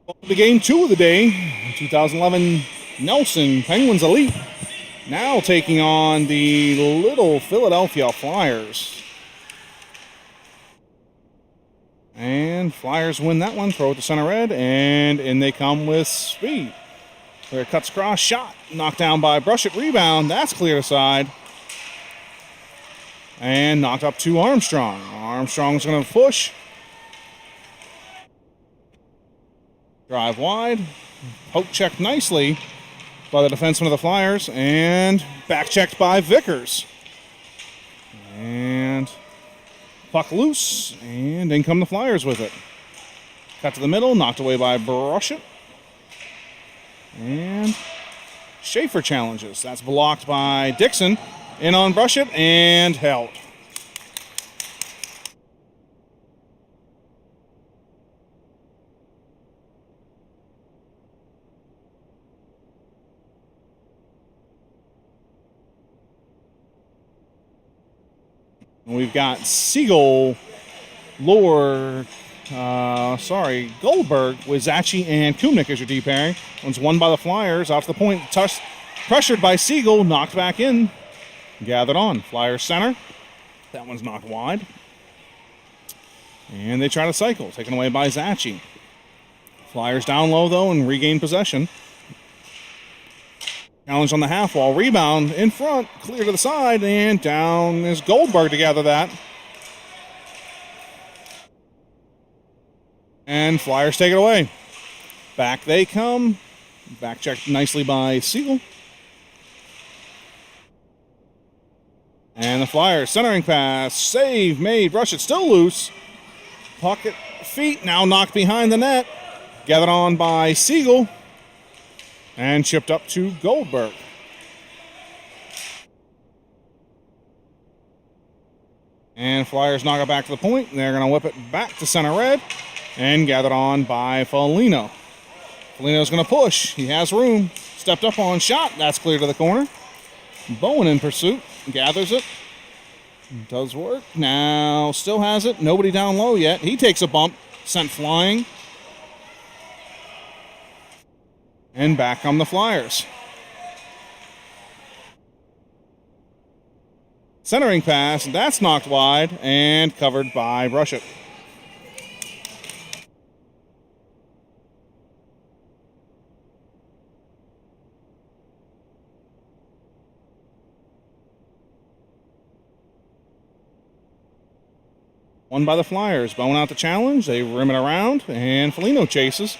Welcome to game two of the day. 2011 Nelson Penguins Elite now taking on the Little Philadelphia Flyers. And Flyers win that one, throw it to center red, and in they come with speed. There cuts across, shot, knocked down by Brushett, rebound, that's cleared aside. And knocked up to Armstrong. Armstrong's going to push. Drive wide, poke checked nicely by the defenseman of the Flyers, and back checked by Vickers. And puck loose, and in come the Flyers with it. Cut to the middle, knocked away by Brushett. And Schaefer challenges. That's blocked by Dixon. In on Brushett, and held. We've got Siegel, Goldberg, Wizachi, and Kumnik as your D pairing. One's won by the Flyers off the point, pressured by Siegel, knocked back in, gathered on. Flyers center. That one's knocked wide. And they try to cycle, taken away by Zachi. Flyers down low, though, and regain possession. Challenge on the half wall. Rebound in front. Clear to the side. And down is Goldberg to gather that. And Flyers take it away. Back they come. Back checked nicely by Siegel. And the Flyers centering pass. Save made. Rush it still loose. Pocket feet now knocked behind the net. Gathered on by Siegel. And chipped up to Goldberg. And Flyers knock it back to the point. They're going to whip it back to center red. And gathered on by Foligno. Foligno's going to push. He has room. Stepped up on shot. That's clear to the corner. Bowen in pursuit. Gathers it. Does work. Now still has it. Nobody down low yet. He takes a bump. Sent flying. And back come the Flyers. Centering pass, that's knocked wide and covered by Brushett. Won by the Flyers. Bowen out the challenge. They rim it around, and Foligno chases.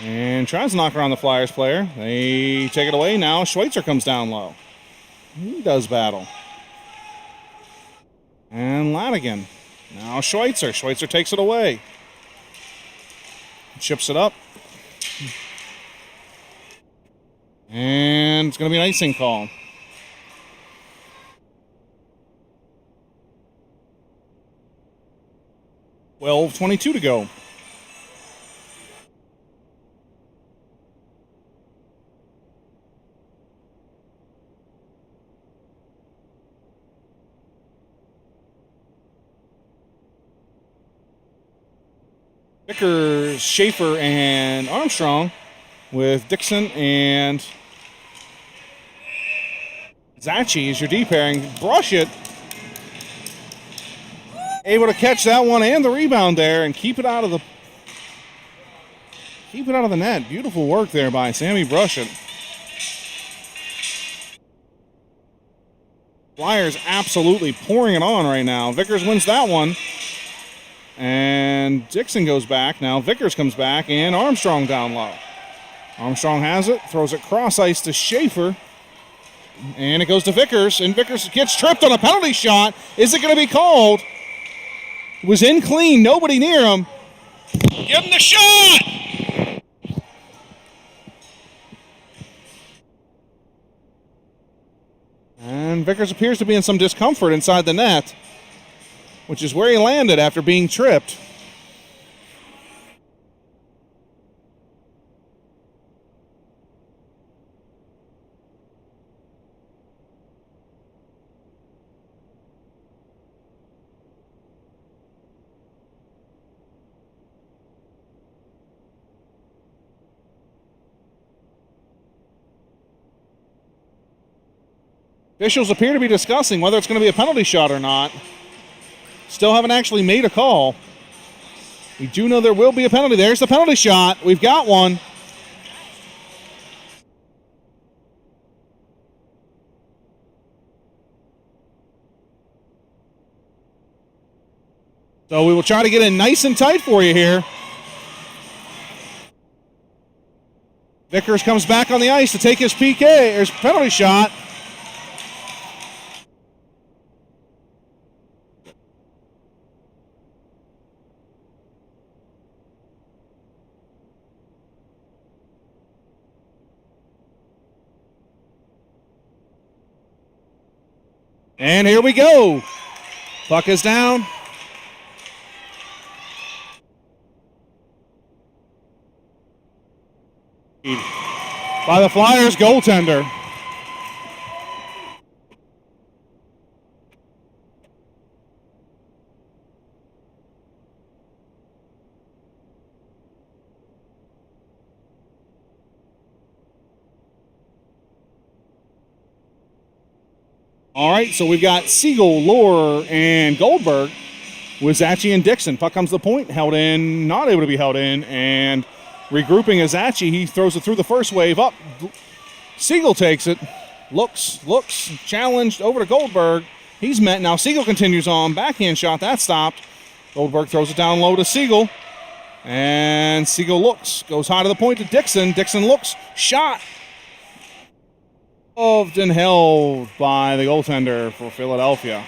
And tries to knock around the Flyers player. They take it away. Now Schweitzer comes down low. He does battle. And Lanigan. Now Schweitzer. Schweitzer takes it away. Chips it up. And it's going to be an icing call. .22 to go. Vickers, Schaefer, and Armstrong with Dixon and Zachi is your D pairing. Brushett able to catch that one and the rebound there and keep it out of the net. Beautiful work there by Sammy Brushett. Flyers absolutely pouring it on right now. Vickers wins that one. And Dixon goes back. Now Vickers comes back, and Armstrong down low. Armstrong has it, throws it cross ice to Schaefer. And it goes to Vickers, and Vickers gets tripped on a penalty shot. Is it going to be called? It was in clean, nobody near him. Give him the shot! And Vickers appears to be in some discomfort inside the net, which is where he landed after being tripped. Officials appear to be discussing whether it's going to be a penalty shot or not. Still haven't actually made a call. We do know there will be a penalty. There's the penalty shot. We've got one. So we will try to get in nice and tight for you here. Vickers comes back on the ice to take his PK, or his penalty shot. And here we go. Puck is down. By the Flyers goaltender. All right, so we've got Siegel, Lohr, and Goldberg with Zachary and Dixon. Puck comes to the point, held in, not able to be held in, and regrouping as Zachary, he throws it through the first wave up. Siegel takes it, looks, challenged over to Goldberg. He's met. Now Siegel continues on, backhand shot, that stopped. Goldberg throws it down low to Siegel, and Siegel looks, goes high to the point to Dixon. Dixon looks, shot. Loved and held by the goaltender for Philadelphia.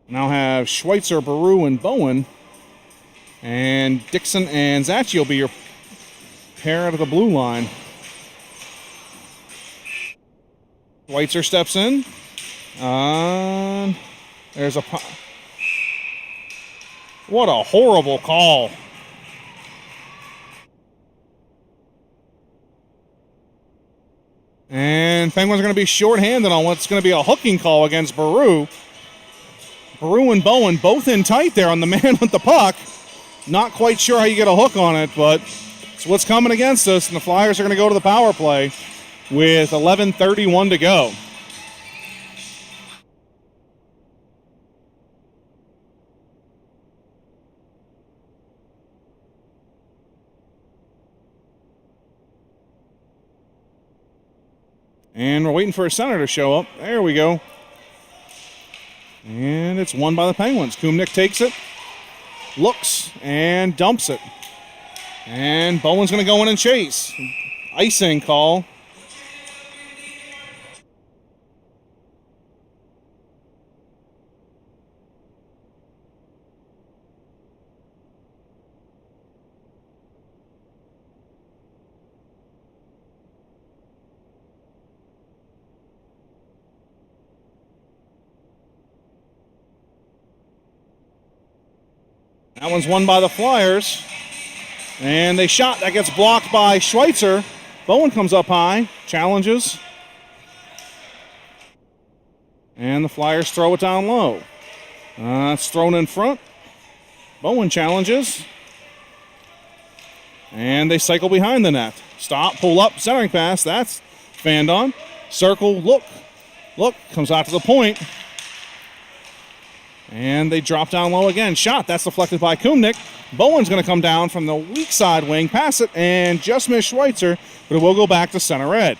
Now have Schweitzer, Baru, and Bowen. And Dixon and Zachary will be your pair out of the blue line. Schweitzer steps in. There's a... What a horrible call. And Penguins are going to be shorthanded on what's going to be a hooking call against Baru. Baru and Bowen both in tight there on the man with the puck. Not quite sure how you get a hook on it, but it's what's coming against us. And the Flyers are going to go to the power play with 11:31 to go. And we're waiting for a center to show up. There we go. And it's won by the Penguins. Kumnik takes it, looks, and dumps it. And Bowen's going to go in and chase. Icing call. That one's won by the Flyers. And they shot. That gets blocked by Schweitzer. Bowen comes up high, challenges. And the Flyers throw it down low. It's thrown in front. Bowen challenges. And they cycle behind the net. Stop, pull up, centering pass. That's fanned on. Circle, look, comes out to the point. And they drop down low again. Shot, that's deflected by Kumnik. Bowen's going to come down from the weak side wing, pass it, and just miss Schweitzer, but it will go back to center red.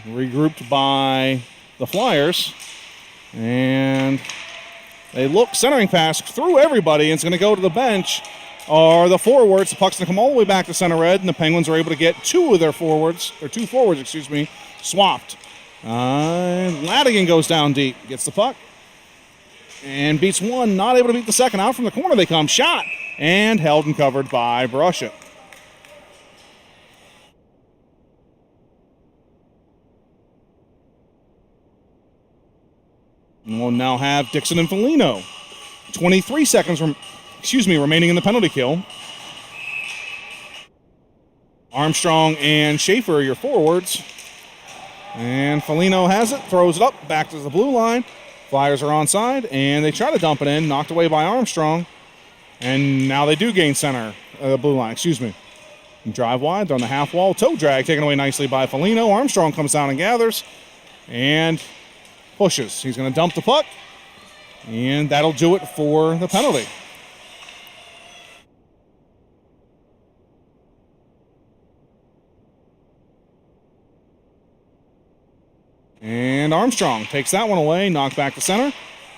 Regrouped by the Flyers. And they look, centering pass through everybody, and it's going to go to the bench. Are the forwards. The puck's going to come all the way back to center red, and the Penguins are able to get two forwards, swapped. Ladigan goes down deep, gets the puck. And beats one, not able to beat the second. Out from the corner they come. Shot. And held and covered by Brusha. And we'll now have Dixon and Foligno. 23 seconds remaining in the penalty kill. Armstrong and Schaefer are your forwards. And Foligno has it, throws it up, back to the blue line. Flyers are onside, and they try to dump it in, knocked away by Armstrong. And now they do gain center, the blue line, Drive wide, they're on the half wall. Toe drag taken away nicely by Foligno. Armstrong comes down and gathers and pushes. He's going to dump the puck, and that'll do it for the penalty. And Armstrong takes that one away, knocked back to center.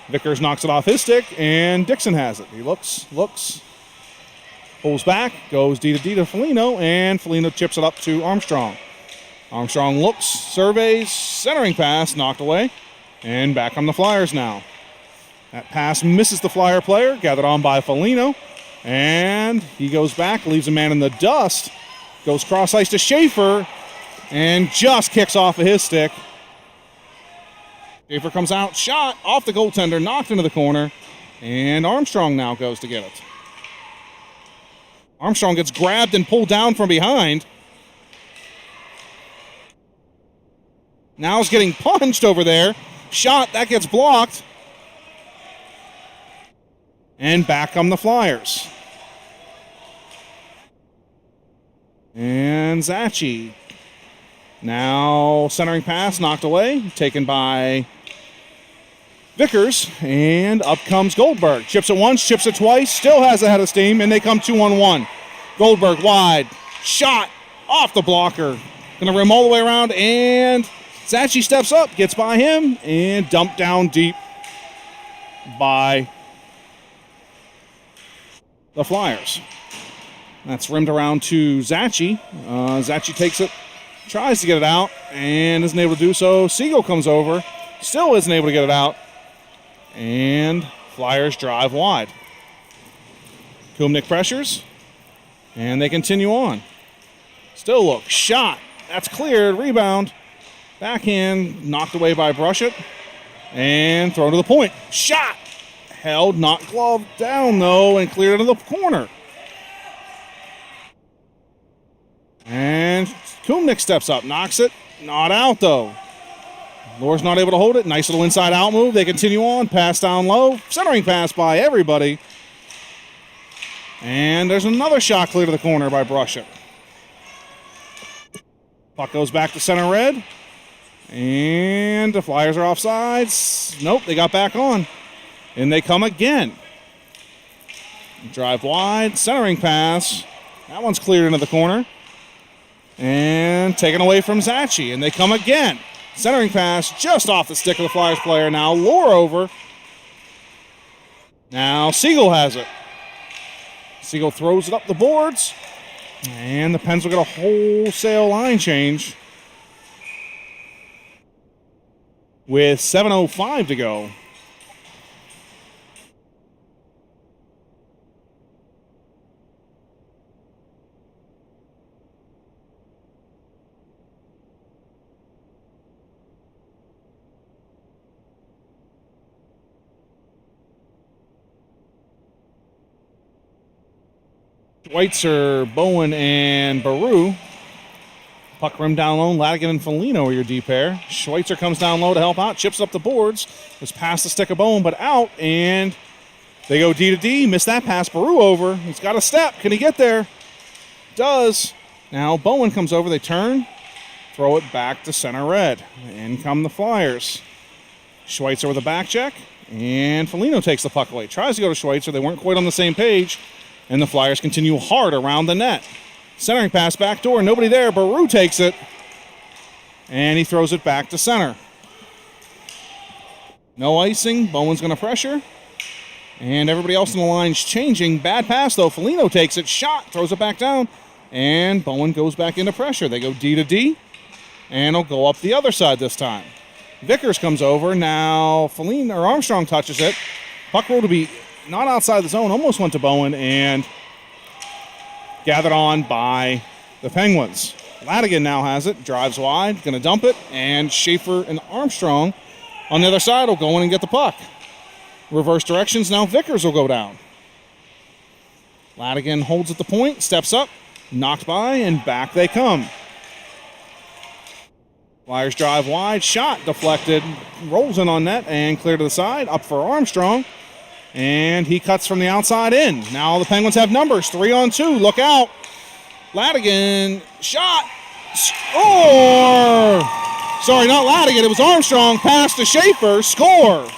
Vickers knocks it off his stick, and Dixon has it. He looks, pulls back, goes D to Foligno, and Foligno chips it up to Armstrong. Armstrong looks, surveys, centering pass, knocked away, and back on the Flyers now. That pass misses the Flyer player, gathered on by Foligno, and he goes back, leaves a man in the dust, goes cross ice to Schaefer, and just kicks off of his stick. Schaefer comes out, shot off the goaltender, knocked into the corner, and Armstrong now goes to get it. Armstrong gets grabbed and pulled down from behind. Now he's getting punched over there. Shot, that gets blocked. And back come the Flyers. And Zachi. Now centering pass, knocked away, taken by Vickers, and up comes Goldberg. Chips it once, chips it twice, still has a head of steam, and they come 2-on-1. Goldberg wide, shot off the blocker. Gonna rim all the way around, and Zachi steps up, gets by him, and dumped down deep by the Flyers. That's rimmed around to Zachi. Zachi takes it, tries to get it out, and isn't able to do so. Siegel comes over, still isn't able to get it out. And Flyers drive wide. Kumnick pressures, and they continue on. Still look, shot, that's cleared, rebound, backhand, knocked away by Brushett, and thrown to the point. Shot, held, not gloved down though, and cleared into the corner. And Kumnick steps up, knocks it, not out though. Lore's not able to hold it. Nice little inside-out move. They continue on. Pass down low. Centering pass by everybody. And there's another shot clear to the corner by Brushett. Puck goes back to center red. And the Flyers are offsides. Nope, they got back on. And they come again. Drive wide. Centering pass. That one's cleared into the corner. And taken away from Zachi. And they come again. Centering pass just off the stick of the Flyers player. Now Lore over. Now Siegel has it. Siegel throws it up the boards. And the Pens will get a wholesale line change with 7:05 to go. Schweitzer, Bowen, and Baru. Puck rim down low. Ladigan and Foligno are your D pair. Schweitzer comes down low to help out. Chips up the boards. Was past the stick of Bowen, but out. And they go D to D. Missed that pass. Baru over. He's got a step. Can he get there? Does. Now Bowen comes over. They turn. Throw it back to center red. In come the Flyers. Schweitzer with a back check. And Foligno takes the puck away. Tries to go to Schweitzer. They weren't quite on the same page. And the Flyers continue hard around the net. Centering pass back door, nobody there. Baru takes it. And he throws it back to center. No icing. Bowen's going to pressure. And everybody else in the line's changing. Bad pass, though. Foligno takes it. Shot. Throws it back down. And Bowen goes back into pressure. They go D to D. And he'll go up the other side this time. Vickers comes over. Now Foligno or Armstrong touches it. Puck roll to be not outside the zone, almost went to Bowen and gathered on by the Penguins. Ladigan now has it, drives wide, going to dump it, and Schaefer and Armstrong on the other side will go in and get the puck. Reverse directions, now Vickers will go down. Ladigan holds at the point, steps up, knocked by, and back they come. Flyers drive wide, shot deflected, rolls in on net, and clear to the side, up for Armstrong. And he cuts from the outside in. Now the Penguins have numbers, 3-on-2, look out. Ladigan, shot, score! Sorry, not Ladigan, it was Armstrong, pass to Schaefer, score!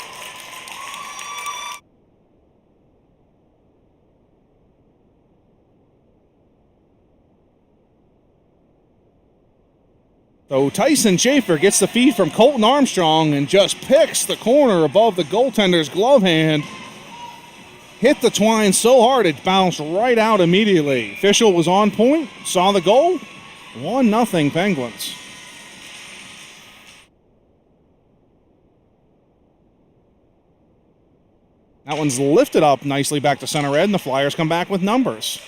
So Tyson Schaefer gets the feed from Colton Armstrong and just picks the corner above the goaltender's glove hand. Hit the twine so hard it bounced right out immediately. Fischel was on point, saw the goal. 1-0 Penguins. That one's lifted up nicely back to center red, and the Flyers come back with numbers.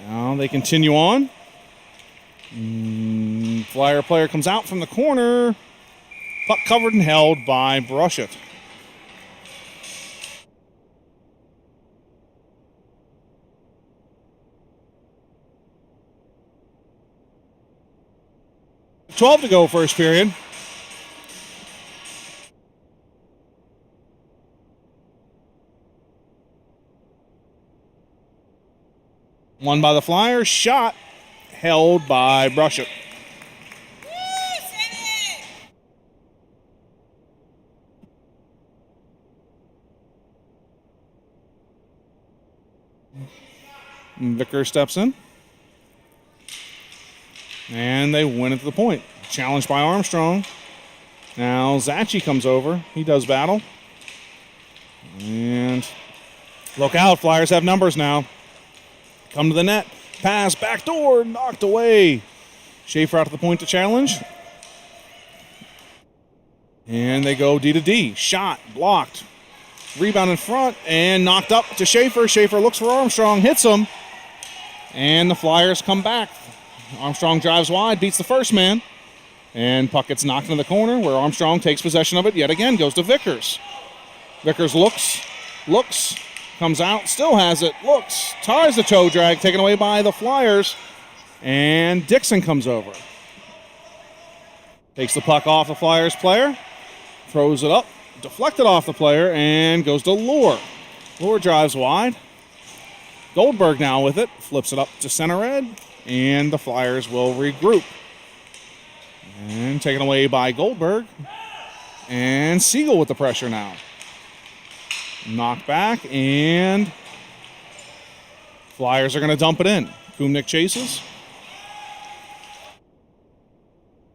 Now they continue on. Flyer player comes out from the corner. Puck covered and held by Brushett. .12 to go first period. Won by the Flyers, shot held by Brushett. Vickers steps in. And they win it to the point. Challenged by Armstrong. Now Zachi comes over. He does battle. And look out, Flyers have numbers now. Come to the net. Pass, backdoor, knocked away. Schaefer out to the point to challenge. And they go D to D. Shot, blocked. Rebound in front and knocked up to Schaefer. Schaefer looks for Armstrong, hits him. And the Flyers come back. Armstrong drives wide, beats the first man. And puck gets knocked into the corner where Armstrong takes possession of it yet again, goes to Vickers. Vickers looks, comes out, still has it, looks, ties the toe drag, taken away by the Flyers. And Dixon comes over. Takes the puck off the Flyers player, throws it up, deflected off the player, and goes to Lohr. Lohr drives wide. Goldberg now with it, flips it up to center red, and the Flyers will regroup. And taken away by Goldberg. And Siegel with the pressure now. Knocked back, and Flyers are going to dump it in. Kumnik chases.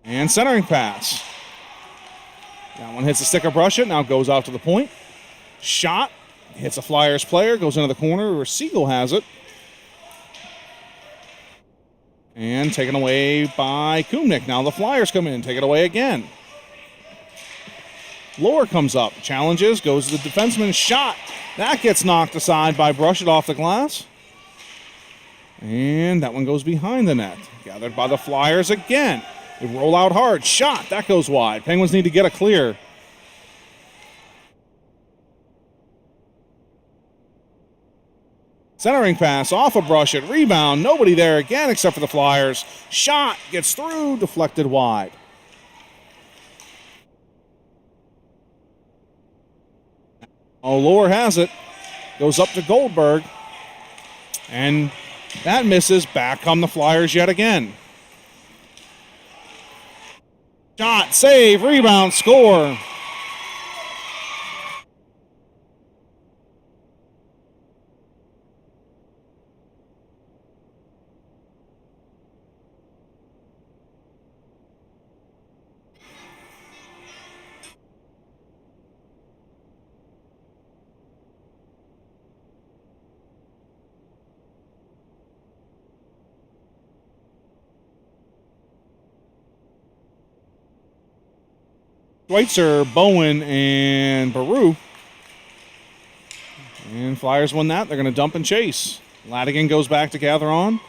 And centering pass. That one hits the stick of Brushett, now goes out to the point. Shot, hits a Flyers player, goes into the corner where Siegel has it. And taken away by Kumnik. Now the Flyers come in, take it away again. Lohr comes up, challenges, goes to the defenseman, shot. That gets knocked aside by Brushett off the glass. And that one goes behind the net. Gathered by the Flyers again. They roll out hard, shot, that goes wide. Penguins need to get a clear. Centering pass off of Brushett, rebound, nobody there again except for the Flyers. Shot, gets through, deflected wide. Oh, Lohr has it, goes up to Goldberg, and that misses. Back come the Flyers yet again. Shot, save, rebound, score. Schweitzer, Bowen, and Baru. And Flyers win that. They're going to dump and chase. Ladigan goes back to gather on.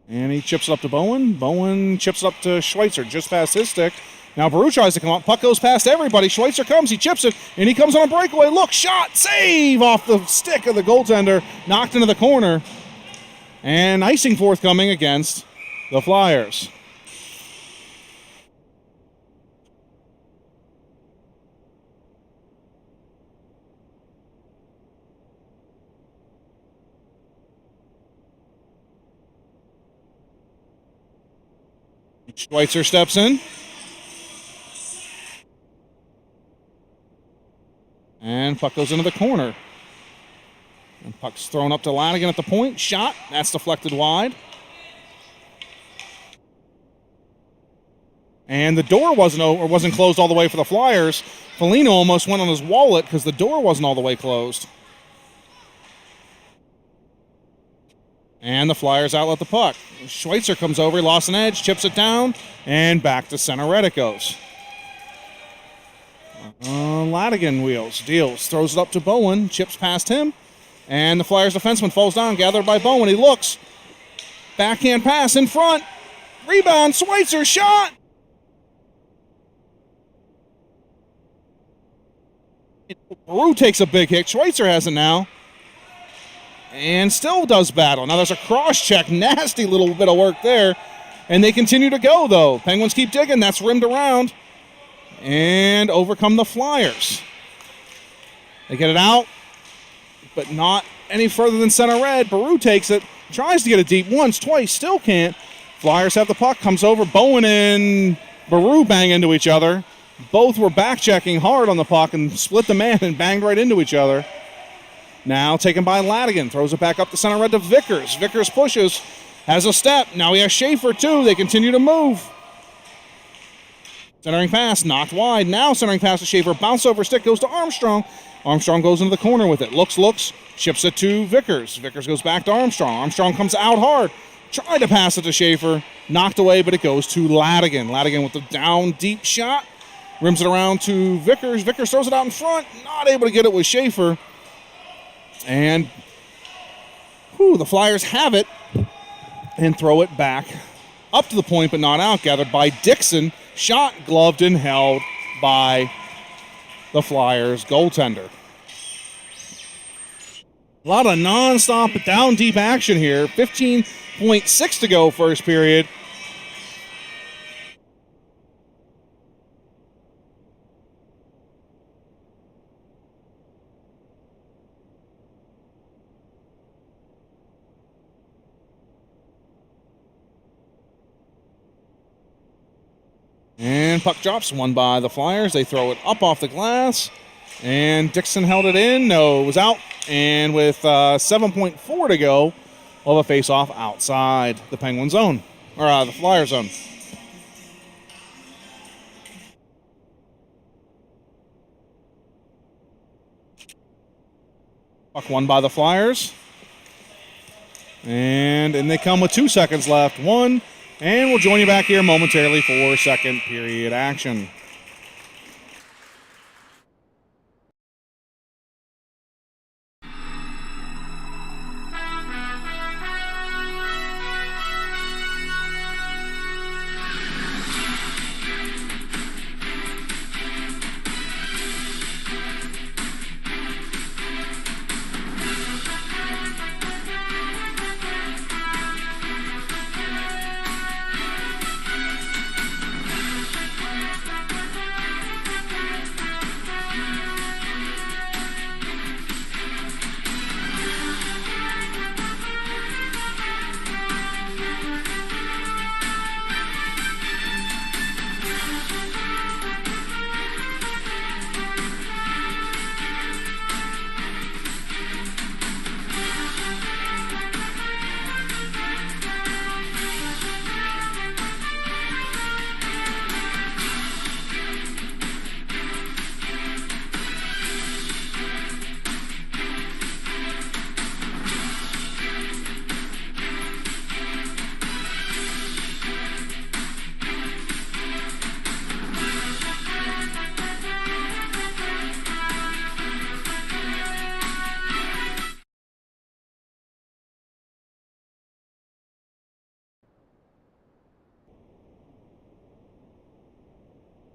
And he chips it up to Bowen. Bowen chips it up to Schweitzer just past his stick. Now Baru tries to come up. Puck goes past everybody. Schweitzer comes. He chips it. And he comes on a breakaway. Look, shot, save off the stick of the goaltender. Knocked into the corner. And icing forthcoming against the Flyers. Schweitzer steps in. And puck goes into the corner. And puck's thrown up to Lanigan at the point. Shot. That's deflected wide. And the door wasn't closed all the way for the Flyers. Foligno almost went on his wallet because the door wasn't all the way closed. And the Flyers outlet the puck. Schweitzer comes over, he lost an edge, chips it down, and back to center red it goes. Lanigan deals, throws it up to Bowen, chips past him, and the Flyers defenseman falls down, gathered by Bowen. He looks. Backhand pass in front. Rebound, Schweitzer, shot! Baru takes a big hit. Schweitzer has it now. And still does battle. Now there's a cross check. Nasty little bit of work there. And they continue to go, though. Penguins keep digging. That's rimmed around. And overcome the Flyers. They get it out, but not any further than center red. Baru takes it. Tries to get it deep once, twice. Still can't. Flyers have the puck. Comes over. Bowen and Baru bang into each other. Both were back-checking hard on the puck and split the man and banged right into each other. Now taken by Lanigan. Throws it back up the center red to Vickers. Vickers pushes. Has a step. Now he has Schaefer, too. They continue to move. Centering pass. Knocked wide. Now centering pass to Schaefer. Bounce over stick. Goes to Armstrong. Armstrong goes into the corner with it. Looks. Ships it to Vickers. Vickers goes back to Armstrong. Armstrong comes out hard. Tried to pass it to Schaefer. Knocked away, but it goes to Lanigan. Lanigan with the down deep shot. Rims it around to Vickers. Vickers throws it out in front. Not able to get it with Schaefer. And the Flyers have it and throw it back up to the point, but not out. Gathered by Dixon. Shot, gloved, and held by the Flyers goaltender. A lot of non-stop down deep action here. 15.6 to go first period. And puck drops, won by the Flyers. They throw it up off the glass. And Dixon held it in. No, it was out. And with 7.4 to go, we'll have a face-off outside the Penguin zone. Or the Flyer zone. Puck won by the Flyers. And they come with 2 seconds left. 1. And we'll join you back here momentarily for second period action.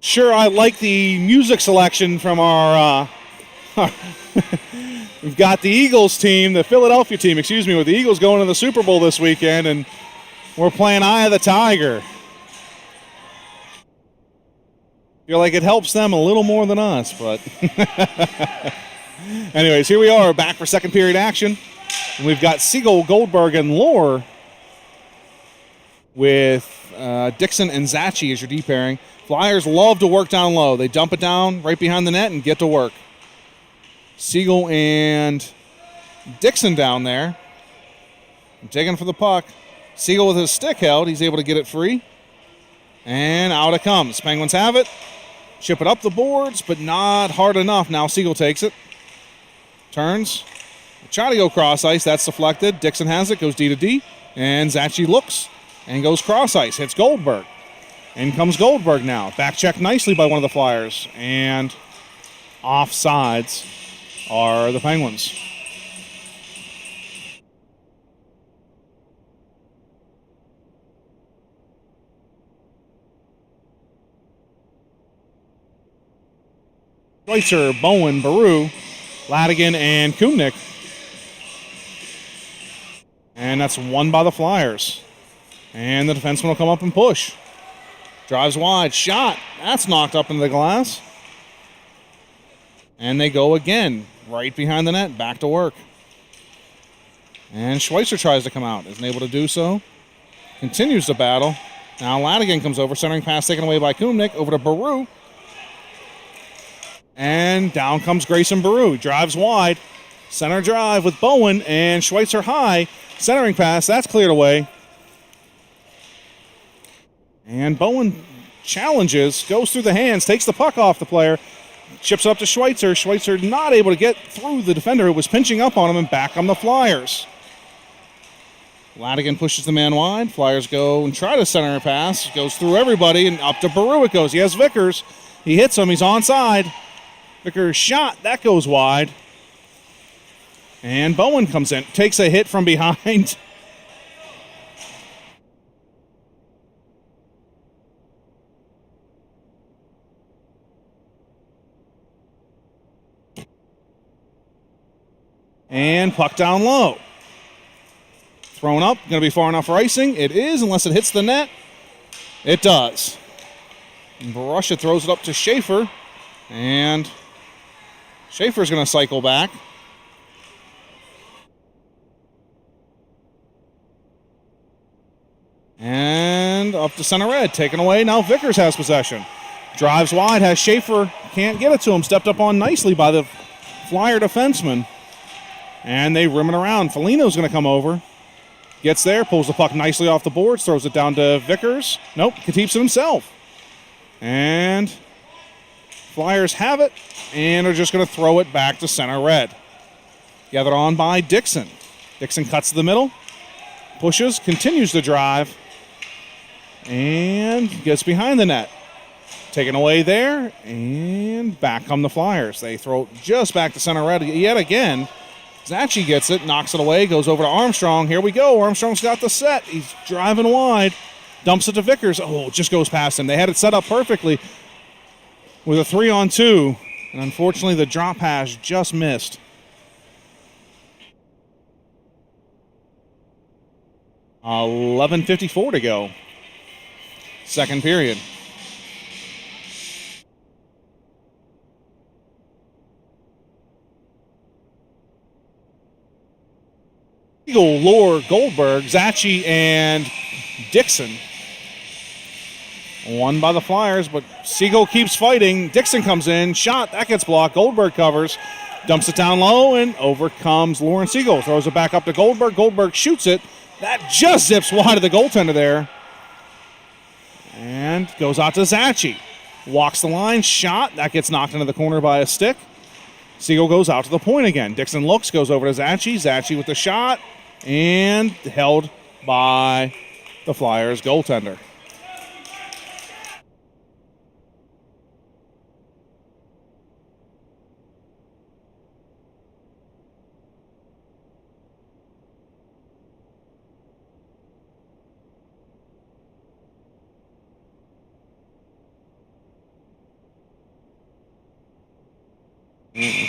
Sure, I like the music selection from our we've got the Eagles team, the Philadelphia team, with the Eagles going to the Super Bowl this weekend, and we're playing Eye of the Tiger. Feel like it helps them a little more than us, but anyways, here we are back for second period action. And we've got Siegel, Goldberg, and Lohr with Dixon and Zachi as your D pairing. Flyers love to work down low. They dump it down right behind the net and get to work. Siegel and Dixon down there. Digging for the puck. Siegel with his stick held. He's able to get it free. And out it comes. Penguins have it. Chip it up the boards, but not hard enough. Now Siegel takes it. Turns. Try to go cross ice. That's deflected. Dixon has it. Goes D to D. And Zachi looks and goes cross ice. Hits Goldberg. In comes Goldberg now. Back check nicely by one of the Flyers. And offsides are the Penguins. Schweitzer, Bowen, Baru, Ladigan, and Kumnik. And that's won by the Flyers. And the defenseman will come up and push. Drives wide, shot. That's knocked up into the glass. And they go again, right behind the net, back to work. And Schweitzer tries to come out, isn't able to do so. Continues the battle. Now Ladigan comes over, centering pass taken away by Kumnik, over to Baru. And down comes Grayson Baru. Drives wide. Center drive with Bowen and Schweitzer high. Centering pass. That's cleared away. And Bowen challenges. Goes through the hands. Takes the puck off the player. Chips up to Schweitzer. Schweitzer not able to get through the defender who was pinching up on him, and back on the Flyers. Ladigan pushes the man wide. Flyers go and try to center a pass. Goes through everybody and up to Baru it goes. He has Vickers. He hits him. He's onside. Vickers shot. That goes wide. And Bowen comes in. Takes a hit from behind. And puck down low. Thrown up. Going to be far enough for icing. It is, unless it hits the net. It does. And Borussia throws it up to Schaefer. And Schaefer's going to cycle back. And up to center red. Taken away. Now Vickers has possession. Drives wide. Has Schaefer. Can't get it to him. Stepped up on nicely by the Flyer defenseman. And they rim it around. Foligno's going to come over. Gets there. Pulls the puck nicely off the boards. Throws it down to Vickers. Nope. Keeps it himself. And Flyers have it, and are just going to throw it back to center red. Gathered on by Dixon. Dixon cuts to the middle, pushes, continues to drive, and gets behind the net. Taken away there, and back come the Flyers. They throw it just back to center red yet again. Zachi gets it, knocks it away, goes over to Armstrong. Here we go. Armstrong's got the set. He's driving wide, dumps it to Vickers. Oh, it just goes past him. They had it set up perfectly with a 3-on-2, and unfortunately the drop pass just missed. $11:54 to go. Second period. Eagle, Lore, Goldberg, Zachi, and Dixon. Won by the Flyers, but Siegel keeps fighting. Dixon comes in, shot, that gets blocked. Goldberg covers, dumps it down low, and over comes Lauren Siegel. Throws it back up to Goldberg. Goldberg shoots it. That just zips wide of the goaltender there. And goes out to Zachi. Walks the line, shot, that gets knocked into the corner by a stick. Siegel goes out to the point again. Dixon looks, goes over to Zachi. Zachi with the shot, and held by the Flyers goaltender.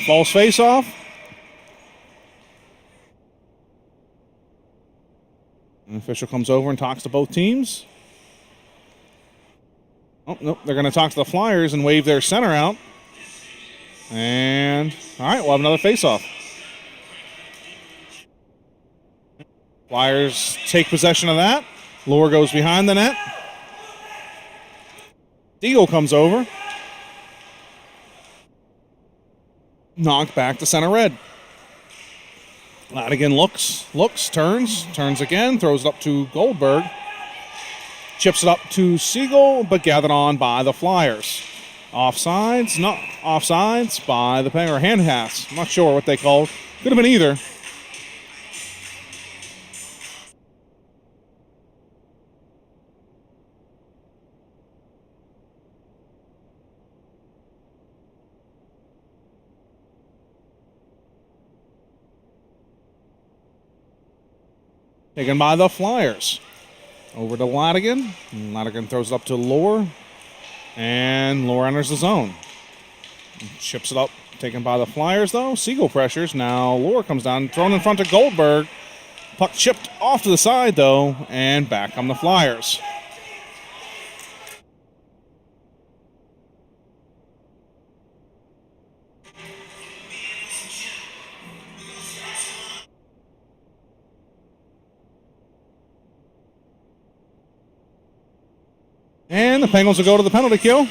False face-off. An official comes over and talks to both teams. Oh, nope. They're going to talk to the Flyers and wave their center out. And, all right, we'll have another face-off. Flyers take possession of that. Lure goes behind the net. Deagle comes over. Knocked back to center red. Ladigan looks, turns again, throws it up to Goldberg. Chips it up to Siegel, but gathered on by the Flyers. Offsides, not offsides by the Penguins, or hand pass. I'm not sure what they called. Could have been either. Taken by the Flyers. Over to Ladigan. Ladigan throws it up to Lure. And Lure enters the zone. Chips it up. Taken by the Flyers, though. Siegel pressures. Now Lure comes down. Thrown in front of Goldberg. Puck chipped off to the side, though. And back come the Flyers. And the Penguins will go to the penalty kill.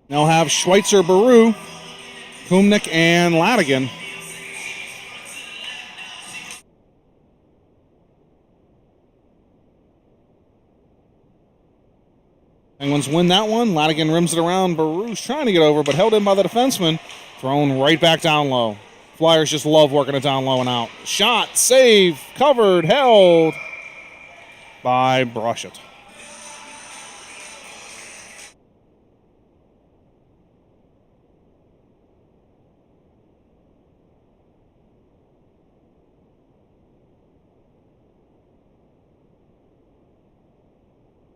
They'll have Schweitzer, Baru, Kumnik, and Ladigan. Penguins win that one. Ladigan rims it around. Baru's trying to get over, but held in by the defenseman. Thrown right back down low. Flyers just love working it down low and out. Shot, save, covered, held by Brushett.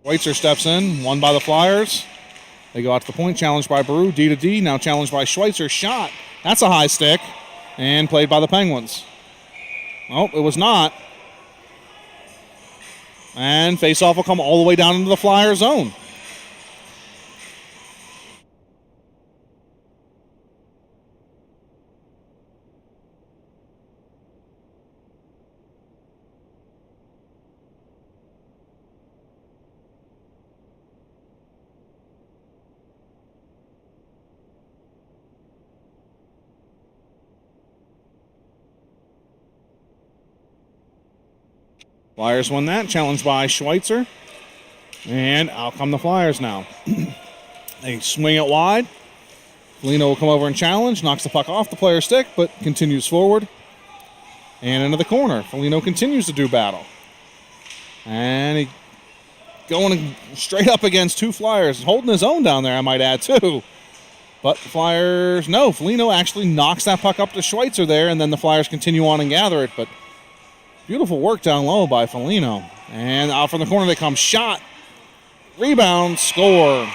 Schweitzer steps in, won by the Flyers. They go out to the point, challenged by Baru, D to D, now challenged by Schweitzer. Shot, that's a high stick, and played by the Penguins. Oh, it was not. And faceoff will come all the way down into the Flyer zone. Flyers won that, challenged by Schweitzer. And out come the Flyers now. They swing it wide. Foligno will come over and challenge, knocks the puck off the player's stick, but continues forward. And into the corner. Foligno continues to do battle. And he going straight up against two Flyers, holding his own down there, I might add, too. But the Flyers, no, Foligno actually knocks that puck up to Schweitzer there, and then the Flyers continue on and gather it, but beautiful work down low by Foligno. And out from the corner they come. Shot. Rebound. Score.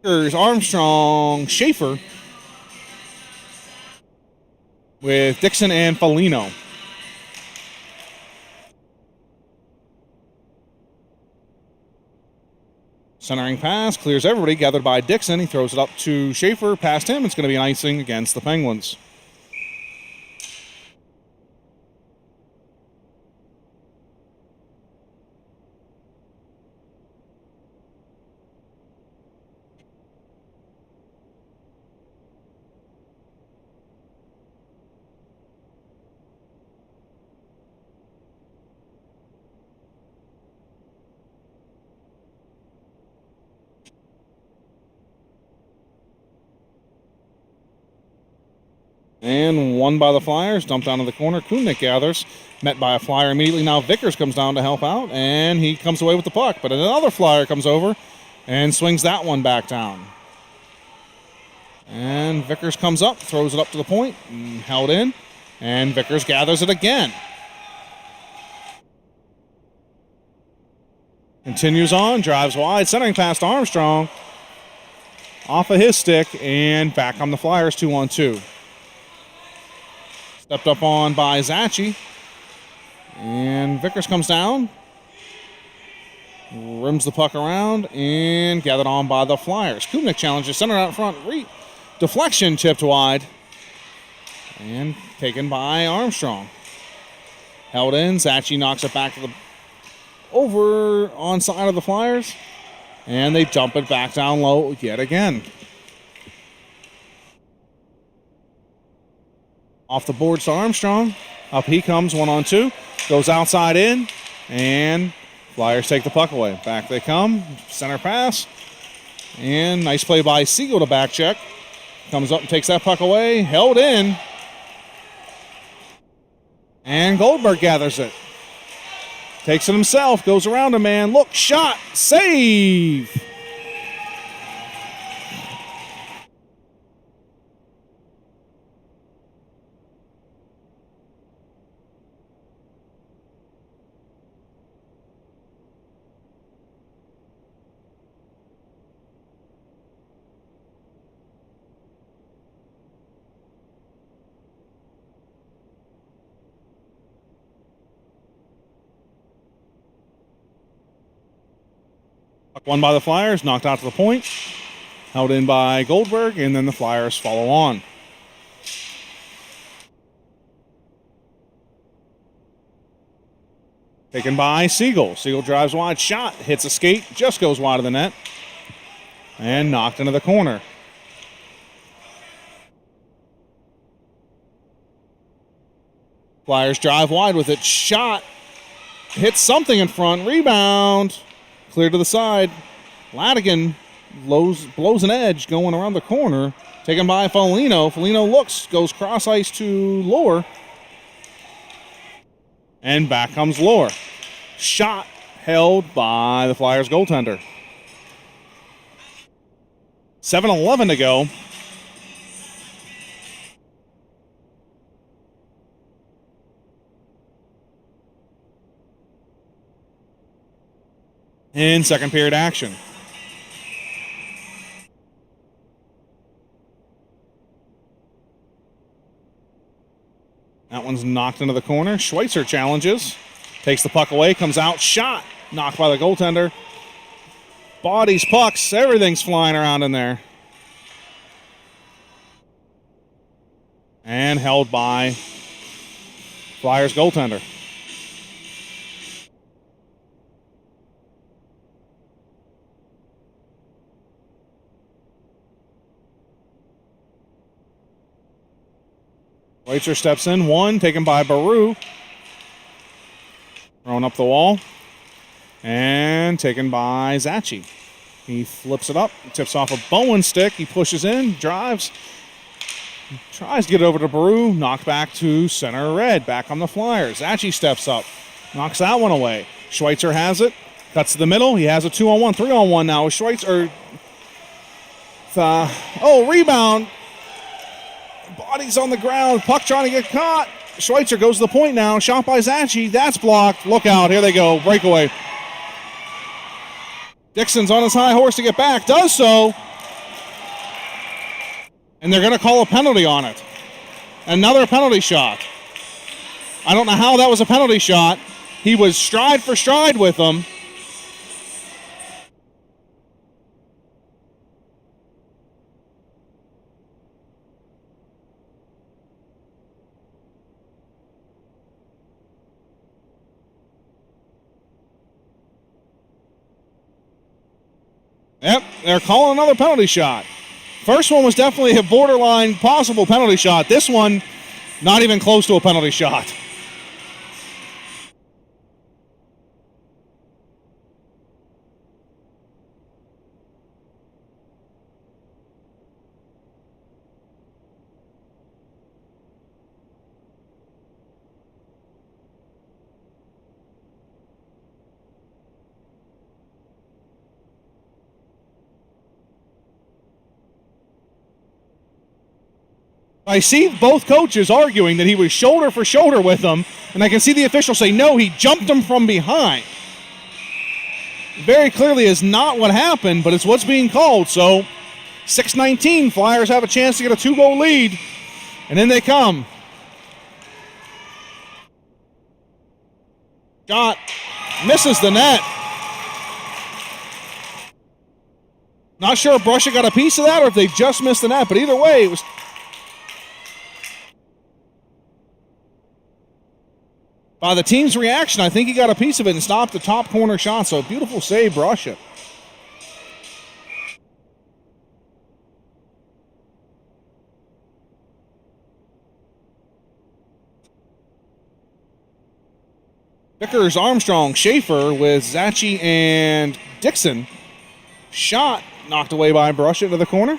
Vickers, Armstrong, Schaefer with Dixon and Foligno. Centering pass, clears everybody, gathered by Dixon. He throws it up to Schaefer, past him. It's going to be an icing against the Penguins. And won by the Flyers, dumped down to the corner. Kumnik gathers, met by a Flyer immediately. Now Vickers comes down to help out, and he comes away with the puck. But another Flyer comes over and swings that one back down. And Vickers comes up, throws it up to the point, and held in. And Vickers gathers it again. Continues on, drives wide, centering past Armstrong. Off of his stick, and back on the Flyers, 2-on-2. Stepped up on by Zachary. And Vickers comes down. Rims the puck around, and gathered on by the Flyers. Kubnik challenges, center out front, deflection tipped wide. And taken by Armstrong. Held in, Zachary knocks it back to the over on side of the Flyers. And they dump it back down low yet again. Off the boards to Armstrong. Up he comes, 1-on-2. Goes outside in. And Flyers take the puck away. Back they come. Center pass. And nice play by Siegel to back check. Comes up and takes that puck away. Held in. And Goldberg gathers it. Takes it himself, goes around a man, look, shot, save! Won by the Flyers, knocked out to the point. Held in by Goldberg, and then the Flyers follow on. Taken by Siegel. Siegel drives wide, shot, hits a skate, just goes wide of the net. And knocked into the corner. Flyers drive wide with it, shot, hits something in front, rebound. Clear to the side. Ladigan blows an edge going around the corner. Taken by Foligno. Foligno looks, goes cross ice to Lohr. And back comes Lohr. Shot held by the Flyers goaltender. 7:11 to go. In second period action. That one's knocked into the corner. Schweitzer challenges. Takes the puck away, comes out, shot. Knocked by the goaltender. Bodies, pucks, everything's flying around in there. And held by Flyers goaltender. Schweitzer steps in, one, taken by Baru. Thrown up the wall. And taken by Zachary. He flips it up, tips off a Bowen stick. He pushes in, drives. Tries to get it over to Baru. Knocked back to center red. Back on the Flyers. Zachary steps up. Knocks that one away. Schweitzer has it. Cuts to the middle. He has a 2-on-1, 3-on-1 now. Schweitzer. Rebound. Body's on the ground. Puck trying to get caught. Schweitzer goes to the point now. Shot by Zachary. That's blocked. Look out. Here they go. Breakaway. Dixon's on his high horse to get back. Does so. And they're going to call a penalty on it. Another penalty shot. I don't know how that was a penalty shot. He was stride for stride with them. Yep, they're calling another penalty shot. First one was definitely a borderline possible penalty shot. This one, not even close to a penalty shot. I see both coaches arguing that he was shoulder for shoulder with him, and I can see the official say, no, he jumped him from behind. Very clearly is not what happened, but it's what's being called. So 6-19, Flyers have a chance to get a 2-goal lead, and in they come. Shot misses the net. Not sure if Brusha got a piece of that or if they just missed the net, but either way, it was. By the team's reaction, I think he got a piece of it and stopped the top corner shot. So beautiful save, Brusha. Vickers, Armstrong, Schaefer with Zachi and Dixon. Shot knocked away by Brusha into the corner.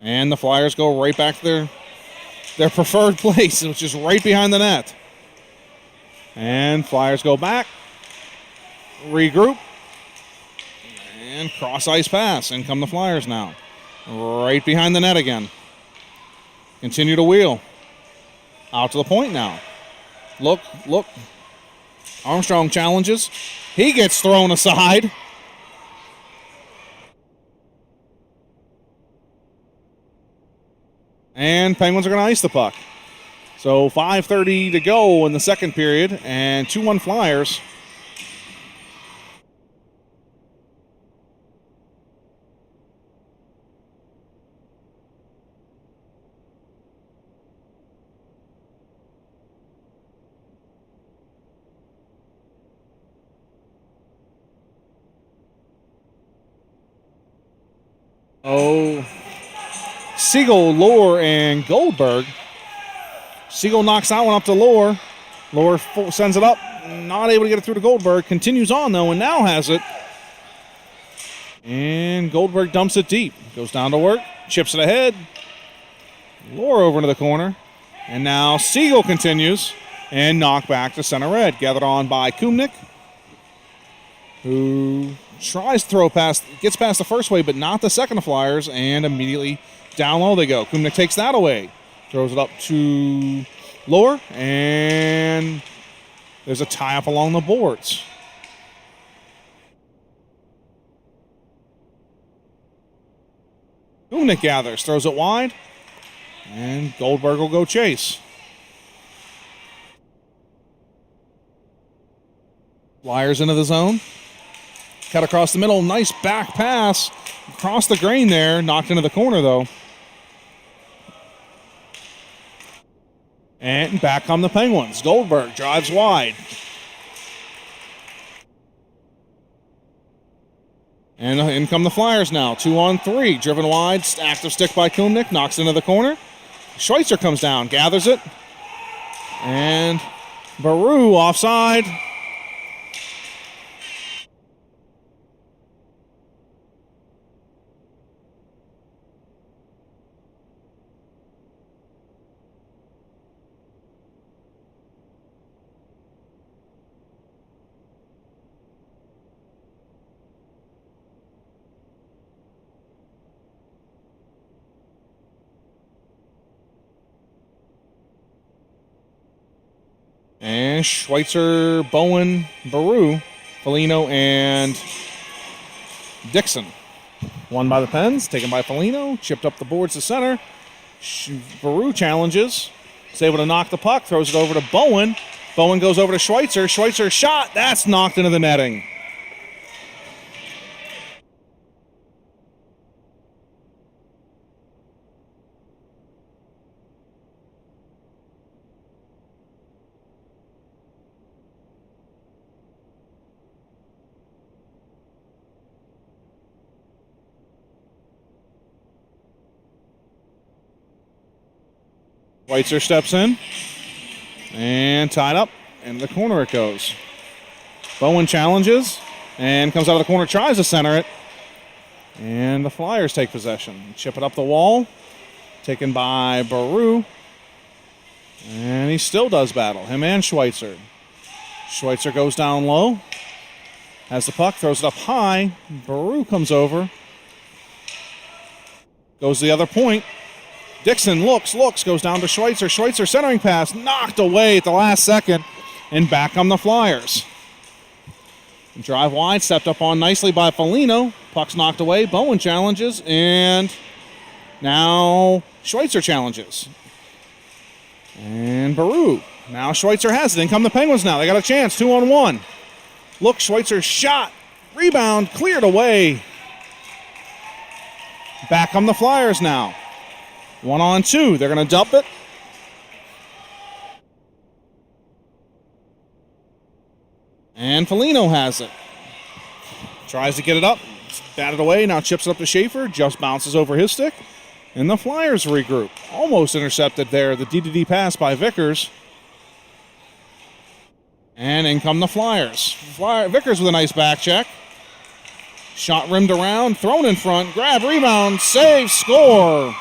And the Flyers go right back to their preferred place, which is right behind the net. And Flyers go back, regroup, and cross-ice pass. In come the Flyers now. Right behind the net again. Continue to wheel. Out to the point now. Look. Armstrong challenges. He gets thrown aside. And Penguins are going to ice the puck. So 5:30 to go in the second period, and 2-1 Flyers. Oh, Siegel, Lohr, and Goldberg. Siegel knocks that one up to Lohr. Lohr sends it up. Not able to get it through to Goldberg. Continues on, though, and now has it. And Goldberg dumps it deep. Goes down to work. Chips it ahead. Lohr over into the corner. And now Siegel continues. And knocked back to center red. Gathered on by Kumnik, who tries to throw past, gets past the first wave, but not the second of Flyers, and immediately down low they go. Kumnik takes that away. Throws it up to Lohr, and there's a tie-up along the boards. Kumnik gathers, throws it wide, and Goldberg will go chase. Flyers into the zone. Cut across the middle. Nice back pass. Across the grain there. Knocked into the corner, though. And back come the Penguins. Goldberg drives wide. And in come the Flyers now. 2-on-3. Driven wide. Active stick by Kumnik. Knocks into the corner. Schweitzer comes down. Gathers it. And Baru offside. And Schweitzer, Bowen, Baru, Foligno, and Dixon. Won by the Pens, taken by Foligno, chipped up the boards to center. Baru challenges, is able to knock the puck, throws it over to Bowen. Bowen goes over to Schweitzer. Schweitzer's shot, that's knocked into the netting. Schweitzer steps in, and tied up, in the corner it goes. Bowen challenges, and comes out of the corner, tries to center it, and the Flyers take possession. Chip it up the wall, taken by Baru, and he still does battle, him and Schweitzer. Schweitzer goes down low, Has the puck, throws it up high. Baru comes over. Goes to the other point. Dixon looks, goes down to Schweitzer. Schweitzer centering pass, knocked away at the last second. And back come the Flyers. Drive wide, stepped up on nicely by Foligno. Puck's knocked away. Bowen challenges, and now Schweitzer challenges. And Baru. Now Schweitzer has it. In come the Penguins now. They got a chance. 2-on-1. Look, Schweitzer shot. Rebound cleared away. Back come the Flyers now. 1-on-2. They're going to dump it. And Foligno has it. Tries to get it up. Batted away. Now chips it up to Schaefer. Just bounces over his stick. And the Flyers regroup. Almost intercepted there. The D-to-D pass by Vickers. And in come the Flyers. Vickers with a nice back check. Shot rimmed around. Thrown in front. Grab, rebound, save, score.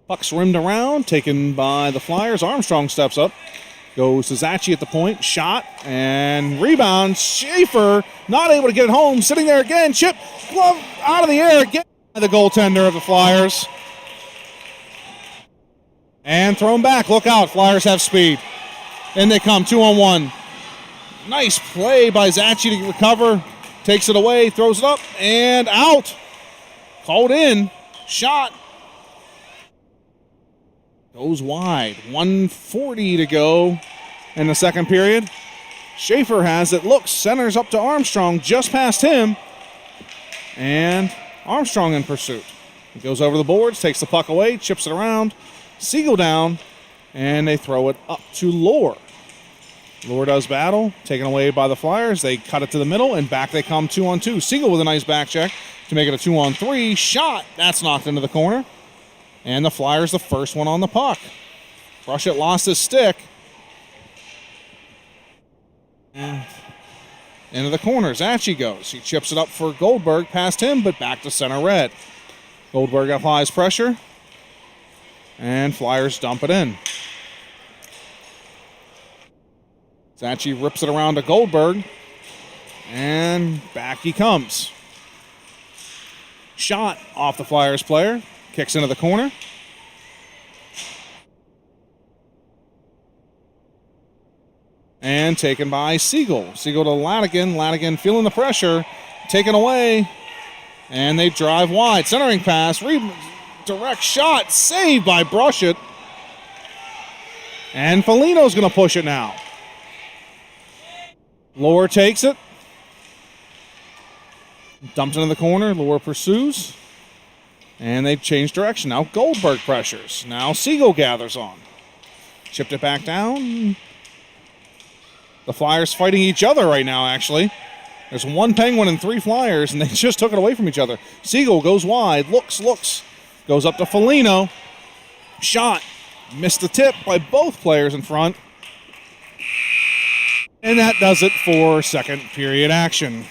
Puck's rimmed around, taken by the Flyers. Armstrong steps up. Goes to Zachy at the point. Shot and rebound. Schaefer not able to get it home. Sitting there again. Chip, glove out of the air again by the goaltender of the Flyers. And thrown back. Look out. Flyers have speed. In they come. 2-on-1. Nice play by Zachy to recover. Takes it away. Throws it up. And out. Called in. Shot. Goes wide. 1:40 to go in the second period. Schaefer has it. Looks. Centers up to Armstrong. Just past him. And Armstrong in pursuit. He goes over the boards. Takes the puck away. Chips it around. Siegel down. And they throw it up to Lohr. Lohr does battle. Taken away by the Flyers. They cut it to the middle. And back they come 2-on-2. Siegel with a nice back check to make it a 2-on-3. Shot. That's knocked into the corner. And the Flyers the first one on the puck. Brushett lost his stick. And into the corner. Zachy goes. He chips it up for Goldberg. Past him, but back to center red. Goldberg applies pressure. And Flyers dump it in. Zachy rips it around to Goldberg. And back he comes. Shot off the Flyers player. Kicks into the corner. And taken by Siegel. Siegel to Ladigan. Ladigan feeling the pressure. Taken away. And they drive wide. Centering pass. Direct shot. Saved by Brushett. And Foligno's going to push it now. Lohr takes it. Dumps into the corner. Lohr pursues. And they've changed direction. Now Goldberg pressures. Now Siegel gathers on. Chipped it back down. The Flyers fighting each other right now, actually. There's one Penguin and 3 Flyers, and they just took it away from each other. Siegel goes wide. Looks. Goes up to Foligno. Shot. Missed the tip by both players in front. And that does it for second period action.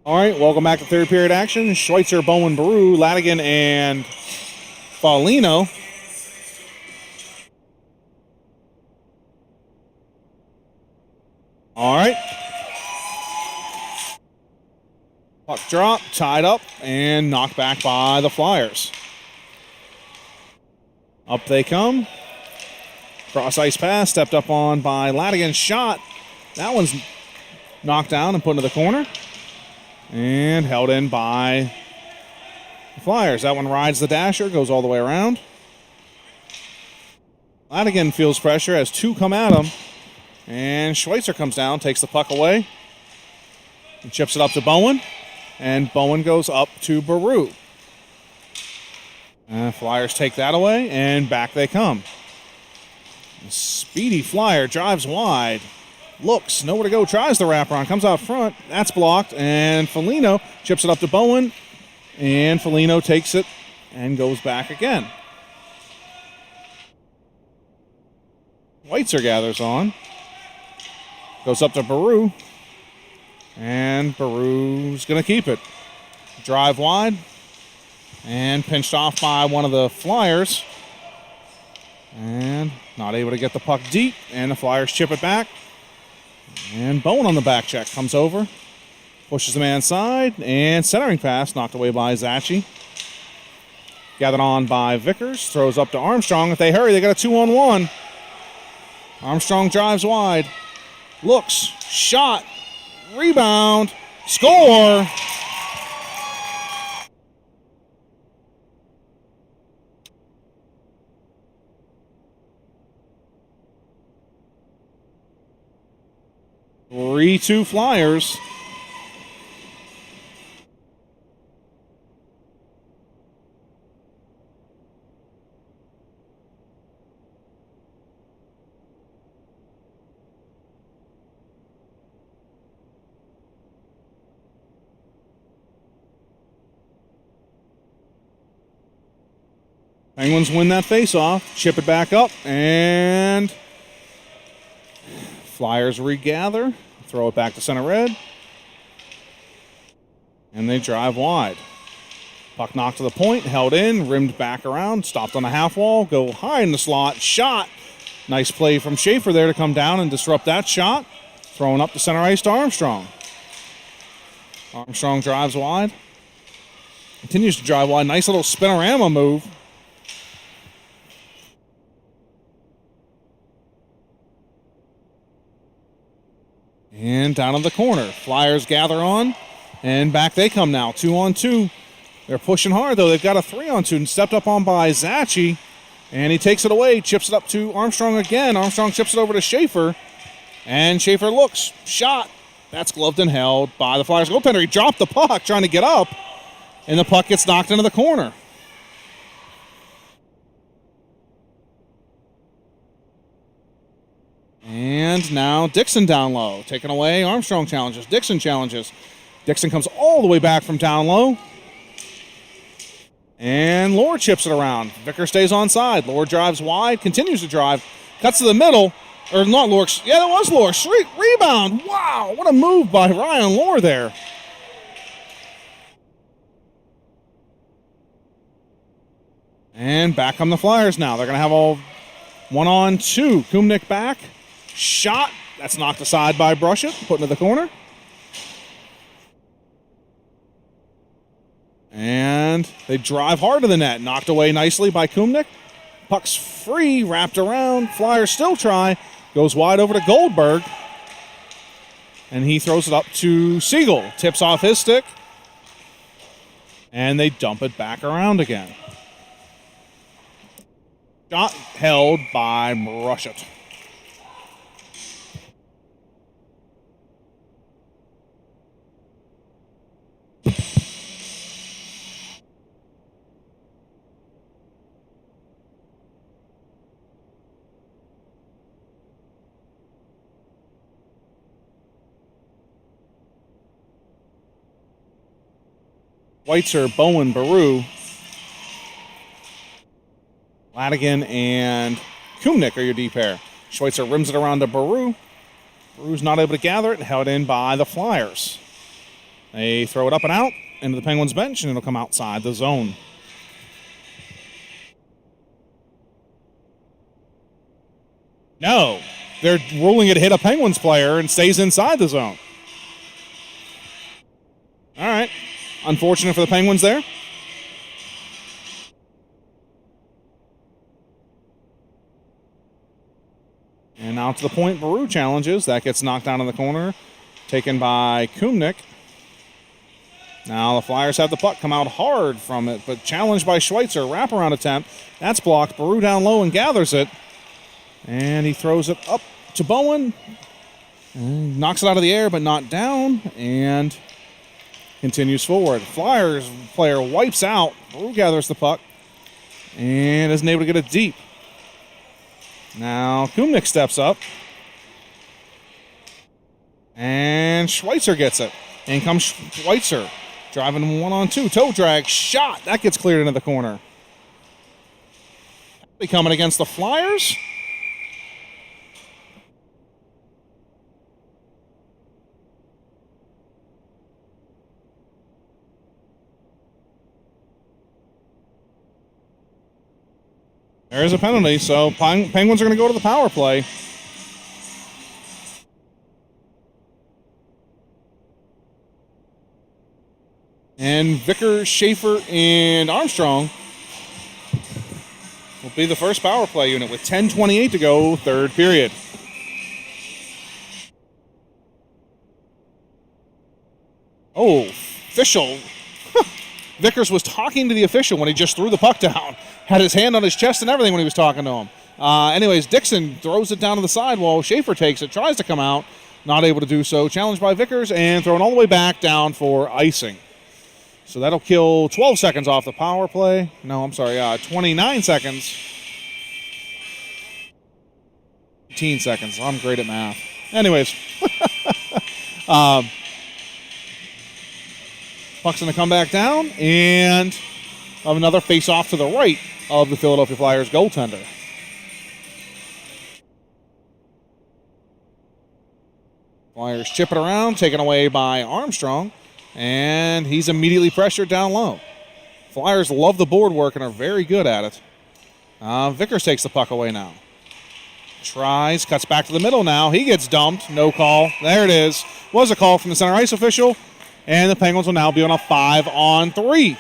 All right, welcome back to third period action. Schweitzer, Bowen, Baru, Ladigan, and Foligno. All right. Puck drop, tied up, and knocked back by the Flyers. Up they come. Cross ice pass, stepped up on by Ladigan. Shot. That one's knocked down and put into the corner. And held in by the Flyers. That one rides the dasher, goes all the way around. Ladigan feels pressure as two come at him. And Schweitzer comes down, takes the puck away. And chips it up to Bowen. And Bowen goes up to Baru. Flyers take that away, and back they come. The speedy Flyer drives wide. Looks, nowhere to go, tries the wraparound, comes out front. That's blocked, and Foligno chips it up to Bowen. And Foligno takes it and goes back again. Schweitzer gathers on. Goes up to Baru. And Baru's going to keep it. Drive wide. And pinched off by one of the Flyers. And not able to get the puck deep. And the Flyers chip it back. And Bowen on the back check comes over. Pushes the man side. And centering pass knocked away by Zachi. Gathered on by Vickers. Throws up to Armstrong. If they hurry, they got a 2-on-1. Armstrong drives wide. Looks. Shot. Rebound. Score. Three-two Flyers. Penguins win that face-off, chip it back up, and Flyers regather, throw it back to center red, and they drive wide. Puck knocked to the point, held in, rimmed back around, stopped on the half wall, go high in the slot, shot. Nice play from Schaefer there to come down and disrupt that shot. Throwing up the center ice to Armstrong. Armstrong drives wide. Continues to drive wide. Nice little spinorama move. And down in the corner. Flyers gather on. And back they come now. 2-on-2. They're pushing hard, though. They've got a 3-on-2 and stepped up on by Zachi. And he takes it away. Chips it up to Armstrong again. Armstrong chips it over to Schaefer. And Schaefer looks. Shot. That's gloved and held by the Flyers goaltender. He dropped the puck trying to get up. And the puck gets knocked into the corner. And now Dixon down low. Taken away. Armstrong challenges. Dixon challenges. Dixon comes all the way back from down low. And Lord chips it around. Vicker stays on side. Lord drives wide. Continues to drive. Cuts to the middle. Or not Lord. Yeah, that was Lord. Rebound. Wow. What a move by Ryan Lord there. And back come the Flyers now. They're going to have all 1-on-2. Kumnik back. Shot. That's knocked aside by Brushett. Put into the corner. And they drive hard to the net. Knocked away nicely by Kumnik. Puck's free. Wrapped around. Flyers still try. Goes wide over to Goldberg. And he throws it up to Siegel. Tips off his stick. And they dump it back around again. Shot held by Brushett. Schweitzer, Bowen, Baru, Ladigan, and Kumnik are your D pair. Schweitzer rims it around to Baru. Baru's not able to gather it, held in by the Flyers. They throw it up and out into the Penguins bench, and it'll come outside the zone. No, they're ruling it hit a Penguins player and stays inside the zone. All right. Unfortunate for the Penguins there. And now to the point, Baru challenges. That gets knocked down in the corner. Taken by Kumnik. Now the Flyers have the puck come out hard from it, but challenged by Schweitzer. Wraparound attempt. That's blocked. Baru down low and gathers it. And he throws it up to Bowen. And knocks it out of the air, but not down. And continues forward. Flyers player wipes out. Baru gathers the puck. And isn't able to get it deep. Now Kumnik steps up. And Schweitzer gets it. In comes Schweitzer. Driving 1-on-2. Toe drag. Shot. That gets cleared into the corner. Coming against the Flyers. There is a penalty, so Penguins are going to go to the power play. And Vickers, Schaefer, and Armstrong will be the first power play unit with 10:28 to go, third period. Oh, official. Vickers was talking to the official when he just threw the puck down. Had his hand on his chest and everything when he was talking to him. Anyways, Dixon throws it down to the side while Schaefer takes it, tries to come out, not able to do so. Challenged by Vickers and thrown all the way back down for icing. So that'll kill 12 seconds off the power play. No, I'm sorry, 29 seconds. 18 seconds. I'm great at math. Anyways. Puck's going to come back down, and have another face-off to the right of the Philadelphia Flyers goaltender. Flyers chip it around, taken away by Armstrong, and he's immediately pressured down low. Flyers love the board work and are very good at it. Vickers takes the puck away now. Tries, cuts back to the middle now. He gets dumped. No call. There it is. Was a call from the center ice official. And the Penguins will now be on a 5-on-3.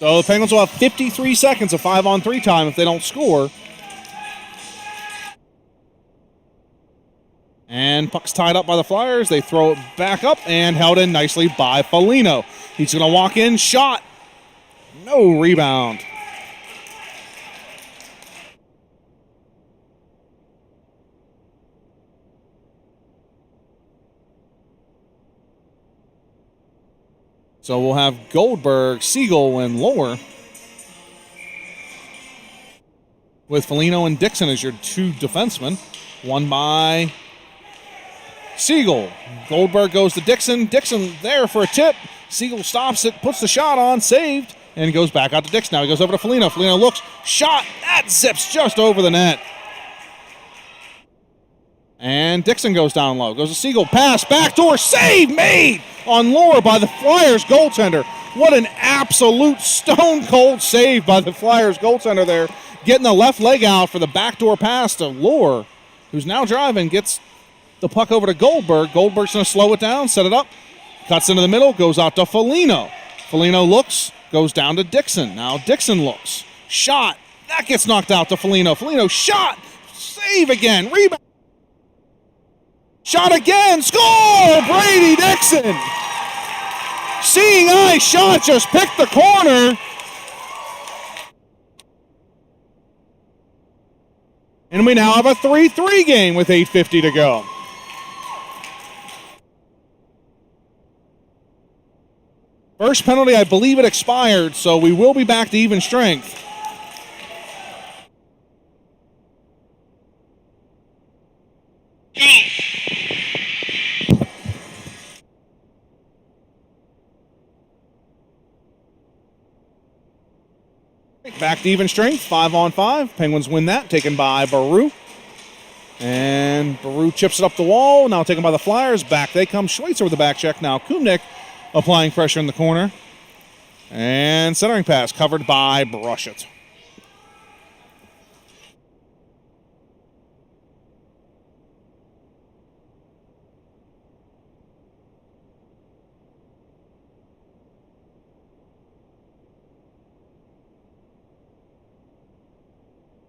So the Penguins will have 53 seconds of 5-on-3 time if they don't score. And puck's tied up by the Flyers. They throw it back up and held in nicely by Foligno. He's going to walk in, shot. No rebound. So we'll have Goldberg, Siegel, and Lower, with Foligno and Dixon as your two defensemen. One by Siegel. Goldberg goes to Dixon. Dixon there for a tip. Siegel stops it, puts the shot on, saved, and goes back out to Dixon. Now he goes over to Foligno. Foligno looks, shot. That zips just over the net. And Dixon goes down low. Goes to Siegel. Pass, backdoor, save made on Lower by the Flyers goaltender. What an absolute stone-cold save by the Flyers goaltender there. Getting the left leg out for the backdoor pass to Lower, who's now driving, gets the puck over to Goldberg. Goldberg's going to slow it down, set it up, cuts into the middle, goes out to Foligno. Foligno looks, goes down to Dixon. Now Dixon looks. Shot. That gets knocked out to Foligno. Foligno shot. Save again. Rebound. Shot again. Score! Brady Dixon. Seeing eye shot, just picked the corner. And we now have a 3-3 game with 8:50 to go. First penalty, I believe it expired, so we will be back to even strength. Back to even strength, 5-on-5. Penguins win that, taken by Baru. And Baru chips it up the wall, now taken by the Flyers. Back they come. Schweitzer with the back check. Now Kumnik applying pressure in the corner. And centering pass covered by Brushett.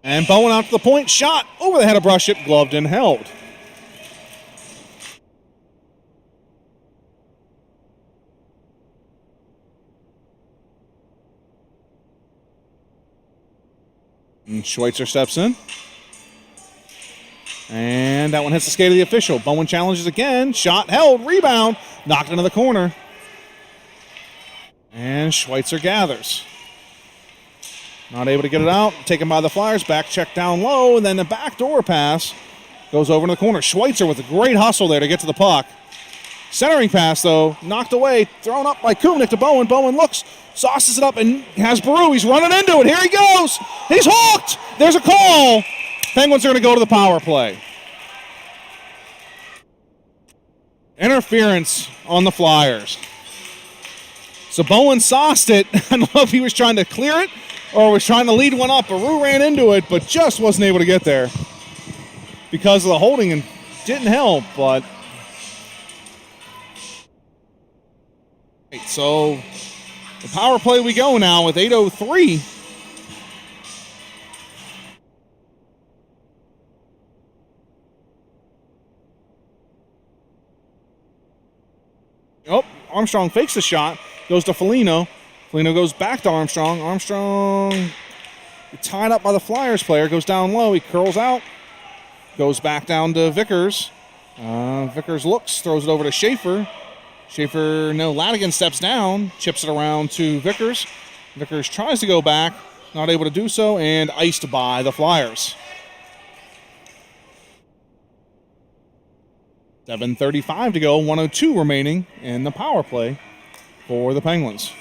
And Bowen out to the point, shot over the head of Brushett, gloved and held. And Schweitzer steps in. And that one hits the skate of the official. Bowen challenges again, shot held, rebound, knocked into the corner. And Schweitzer gathers. Not able to get it out. Taken by the Flyers. Back check down low. And then the backdoor pass goes over to the corner. Schweitzer with a great hustle there to get to the puck. Centering pass, though, knocked away. Thrown up by Kumnik to Bowen. Bowen looks, sauces it up, and has Baru. He's running into it. Here he goes. He's hooked. There's a call. Penguins are going to go to the power play. Interference on the Flyers. So Bowen sauced it. I don't know if he was trying to clear it or was trying to lead one up. Baru ran into it, but just wasn't able to get there because of the holding and didn't help. But so the power play we go now with 8:03. Oh, Armstrong fakes the shot, goes to Foligno. Foligno goes back to Armstrong. Armstrong tied up by the Flyers player, goes down low. He curls out, goes back down to Vickers. Vickers looks, throws it over to Schaefer. Ladigan steps down, chips it around to Vickers. Vickers tries to go back, not able to do so, and iced by the Flyers. 7:35 to go, 1:02 remaining in the power play for the Penguins.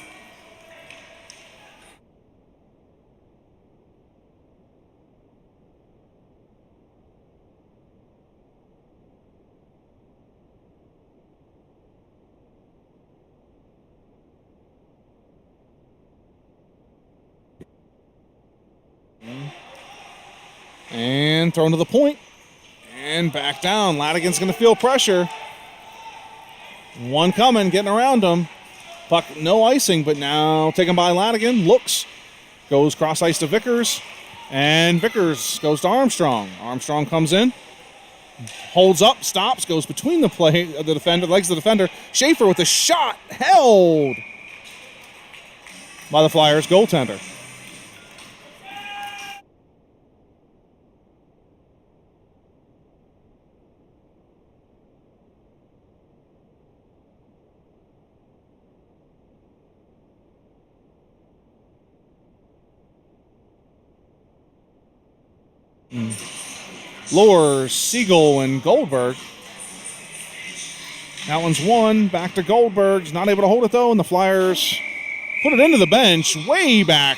And thrown to the point. And back down. Ladigan's going to feel pressure. One coming, getting around him. Puck, no icing, but now taken by Ladigan. Looks, goes cross ice to Vickers. And Vickers goes to Armstrong. Armstrong comes in, holds up, stops, goes between the legs of the defender. Schaefer with a shot, held by the Flyers goaltender. Lures, Siegel, and Goldberg. That one's one. Back to Goldberg. He's not able to hold it, though, and the Flyers put it into the bench way back.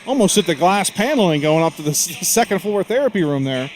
Almost hit the glass paneling going up to the second floor therapy room there.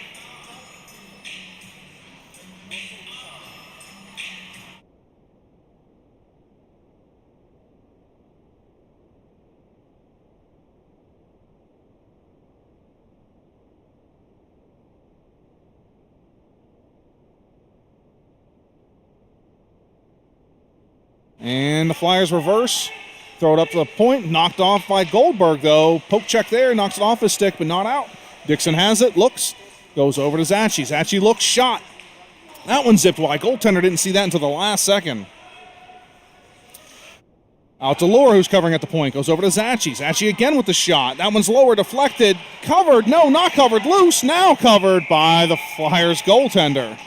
And the Flyers reverse, throw it up to the point, knocked off by Goldberg, though. Poke check there, knocks it off his stick, but not out. Dixon has it, looks, goes over to Zachi. Zachi looks, shot. That one zipped wide. Goaltender didn't see that until the last second. Out to Lohr, who's covering at the point, goes over to Zachi. Zachi again with the shot. That one's lower, deflected, covered, no, not covered, loose, now covered by the Flyers goaltender.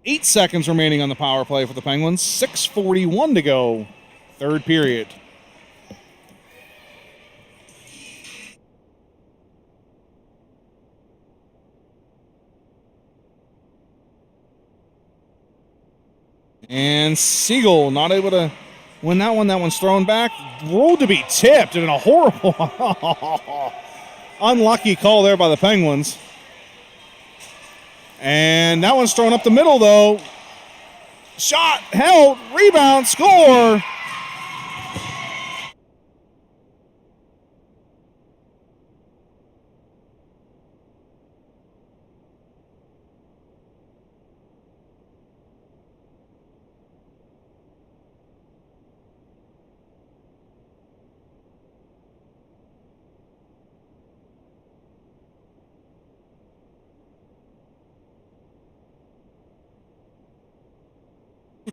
8 seconds remaining on the power play for the Penguins. 6:41 to go, third period. And Siegel not able to win that one. That one's thrown back. Ruled to be tipped and a horrible, unlucky call there by the Penguins. And that one's thrown up the middle, though. Shot, held, rebound, score.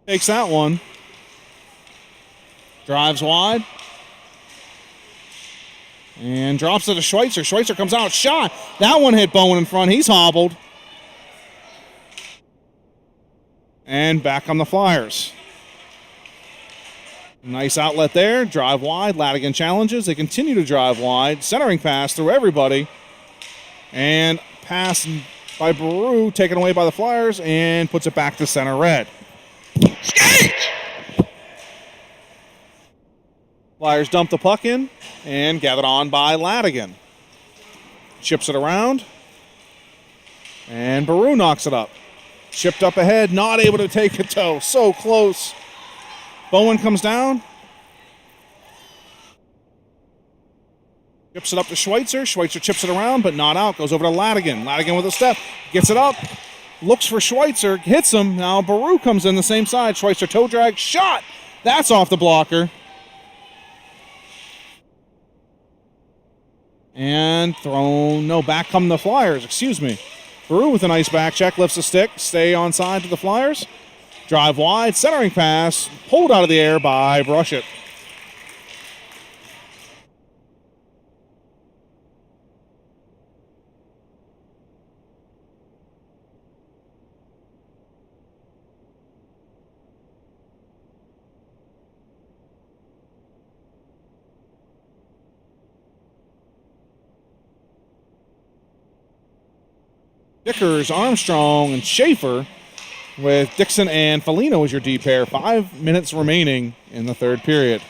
Takes that one. Drives wide. And drops it to Schweitzer. Schweitzer comes out. Shot. That one hit Bowen in front. He's hobbled. And back on the Flyers. Nice outlet there. Drive wide. Ladigan challenges. They continue to drive wide. Centering pass through everybody. And pass by Baru taken away by the Flyers and puts it back to center red. Skate! Flyers dump the puck in and gathered on by Ladigan. Chips it around. And Baru knocks it up. Chipped up ahead, not able to take a toe. So close. Bowen comes down. Chips it up to Schweitzer. Schweitzer chips it around, but not out. Goes over to Ladigan. Ladigan with a step. Gets it up. Looks for Schweitzer. Hits him. Now Baru comes in the same side. Schweitzer toe drag. Shot. That's off the blocker. And thrown. No, back come the Flyers. Excuse me. Baru with a nice back check. Lifts the stick. Stay on side to the Flyers. Drive wide. Centering pass. Pulled out of the air by Brushett. Vickers, Armstrong, and Schaefer with Dixon and Foligno as your D pair. 5 minutes remaining in the third period.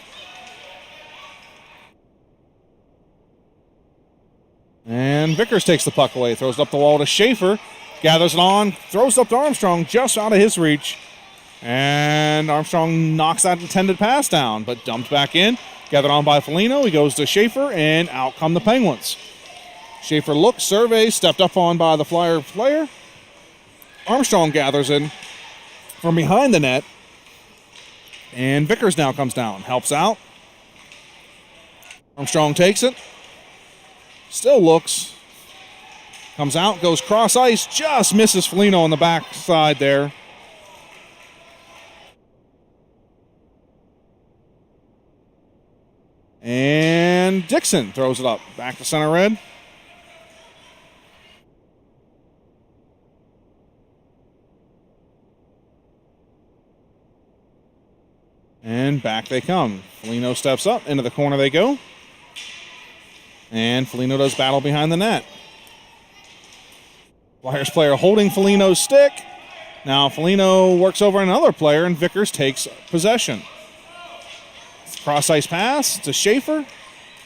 And Vickers takes the puck away, throws it up the wall to Schaefer, gathers it on, throws it up to Armstrong, just out of his reach. And Armstrong knocks that intended pass down, but dumped back in. Gathered on by Foligno, he goes to Schaefer, and out come the Penguins. Schaefer looks, surveys, stepped up on by the Flyer player. Armstrong gathers in from behind the net. And Vickers now comes down, helps out. Armstrong takes it. Still looks. Comes out, goes cross ice, just misses Foligno on the back side there. And Dixon throws it up, back to center red. And back they come. Foligno steps up. Into the corner they go. And Foligno does battle behind the net. Flyers player holding Foligno's stick. Now Foligno works over another player, and Vickers takes possession. Cross ice pass to Schaefer.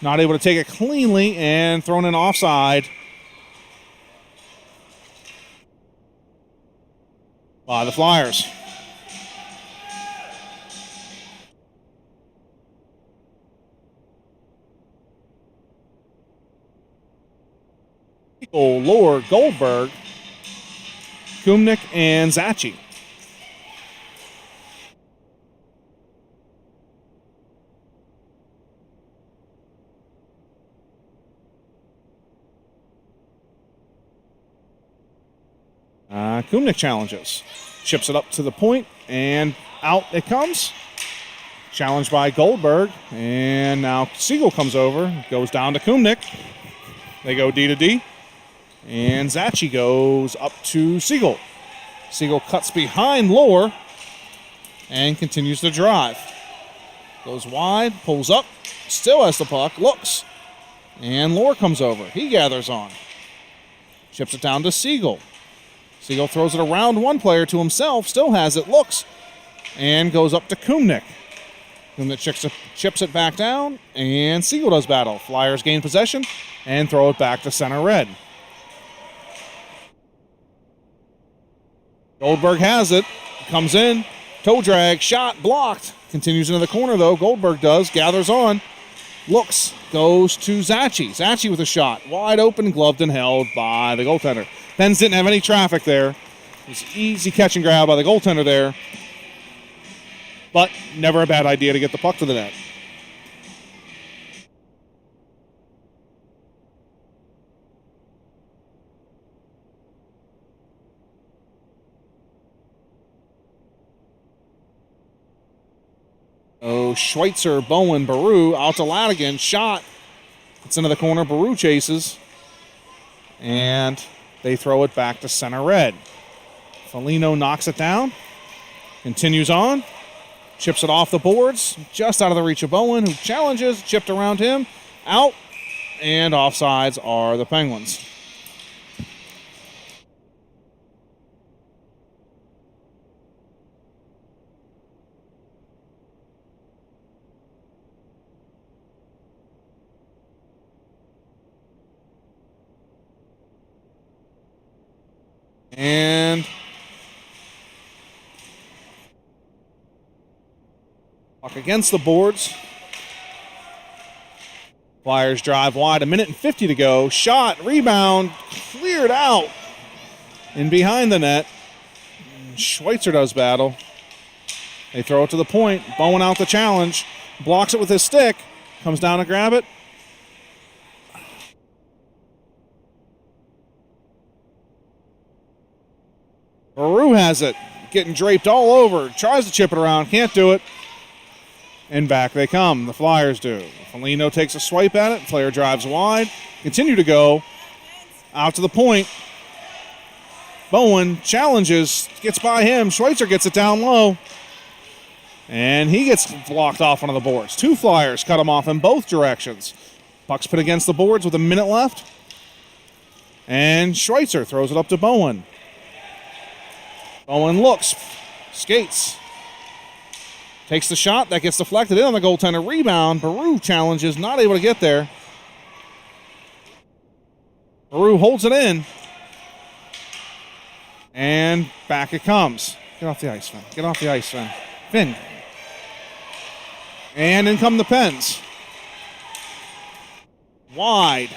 Not able to take it cleanly, and thrown in offside by the Flyers. Lower Goldberg, Kumnik, and Zachi. Kumnik challenges. Chips it up to the point, and out it comes. Challenged by Goldberg, and now Siegel comes over, goes down to Kumnik. They go D to D. And Zachi goes up to Siegel. Siegel cuts behind Lohr and continues to drive. Goes wide, pulls up, still has the puck, looks. And Lohr comes over. He gathers on. Chips it down to Siegel. Siegel throws it around one player to himself, still has it, looks. And goes up to Kumnik. Whom that chips it back down, and Siegel does battle. Flyers gain possession and throw it back to center red. Goldberg has it. Comes in. Toe drag. Shot blocked. Continues into the corner, though. Goldberg does. Gathers on. Looks. Goes to Zachi. Zachi with a shot. Wide open. Gloved and held by the goaltender. Pens didn't have any traffic there. It was easy catch and grab by the goaltender there. But never a bad idea to get the puck to the net. Oh, Schweitzer, Bowen, Baru, out to Ladigan, shot. It's into the corner, Baru chases. And they throw it back to center red. Foligno knocks it down, continues on, chips it off the boards, just out of the reach of Bowen, who challenges, chipped around him, out, and offsides are the Penguins. And puck against the boards. Flyers drive wide, 1:50 to go. Shot, rebound, cleared out. And behind the net, Schweitzer does battle. They throw it to the point. Bowen out the challenge. Blocks it with his stick. Comes down to grab it. Baru has it. Getting draped all over. Tries to chip it around. Can't do it. And back they come. The Flyers do. Foligno takes a swipe at it. Player drives wide. Continue to go. Out to the point. Bowen challenges. Gets by him. Schweitzer gets it down low. And he gets blocked off one of the boards. Two Flyers cut him off in both directions. Puck's put against the boards with 1 minute left. And Schweitzer throws it up to Bowen. Bowen looks, skates, takes the shot. That gets deflected in on the goaltender. Rebound. Baru challenges, not able to get there. Baru holds it in. And back it comes. Get off the ice, Finn. Get off the ice, Finn. Finn. And in come the Pens. Wide.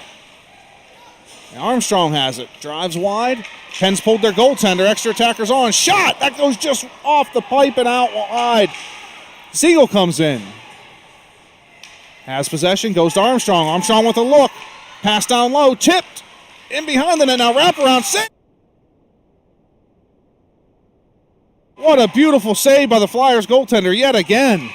Armstrong has it. Drives wide. Pens pulled their goaltender. Extra attackers on. Shot! That goes just off the pipe and out wide. Siegel comes in. Has possession. Goes to Armstrong. Armstrong with a look. Pass down low. Tipped. In behind the net. Now wraparound. Save. What a beautiful save by the Flyers goaltender yet again.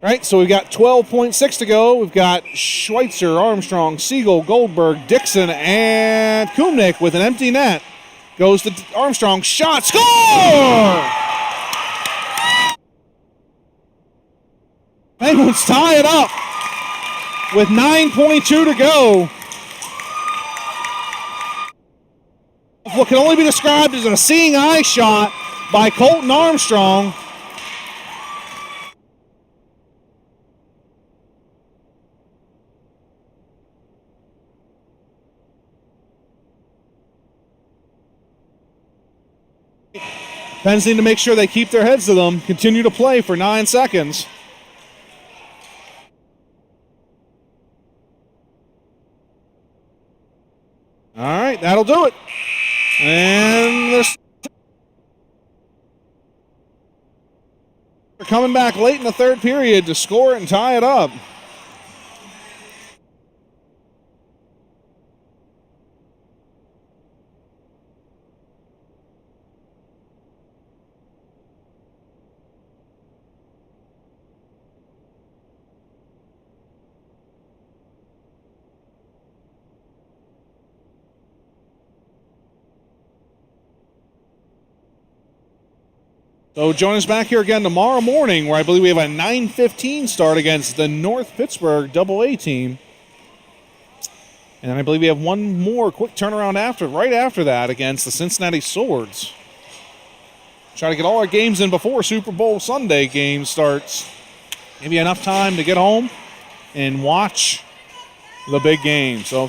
All right, so we've got 12.6 to go. We've got Schweitzer, Armstrong, Siegel, Goldberg, Dixon, and Kumnik with an empty net. Goes to Armstrong, shot, score! Penguins tie it up. with 9:22 to go. What can only be described as a seeing eye shot by Colton Armstrong. Pens need to make sure they keep their heads to them, continue to play for 9 seconds. All right, that'll do it. And they're coming back late in the third period to score it and tie it up. So join us back here again tomorrow morning, where I believe we have a 9:15 start against the North Pittsburgh AA team. And I believe we have one more quick turnaround right after that against the Cincinnati Swords. Try to get all our games in before Super Bowl Sunday game starts. Maybe enough time to get home and watch the big game. So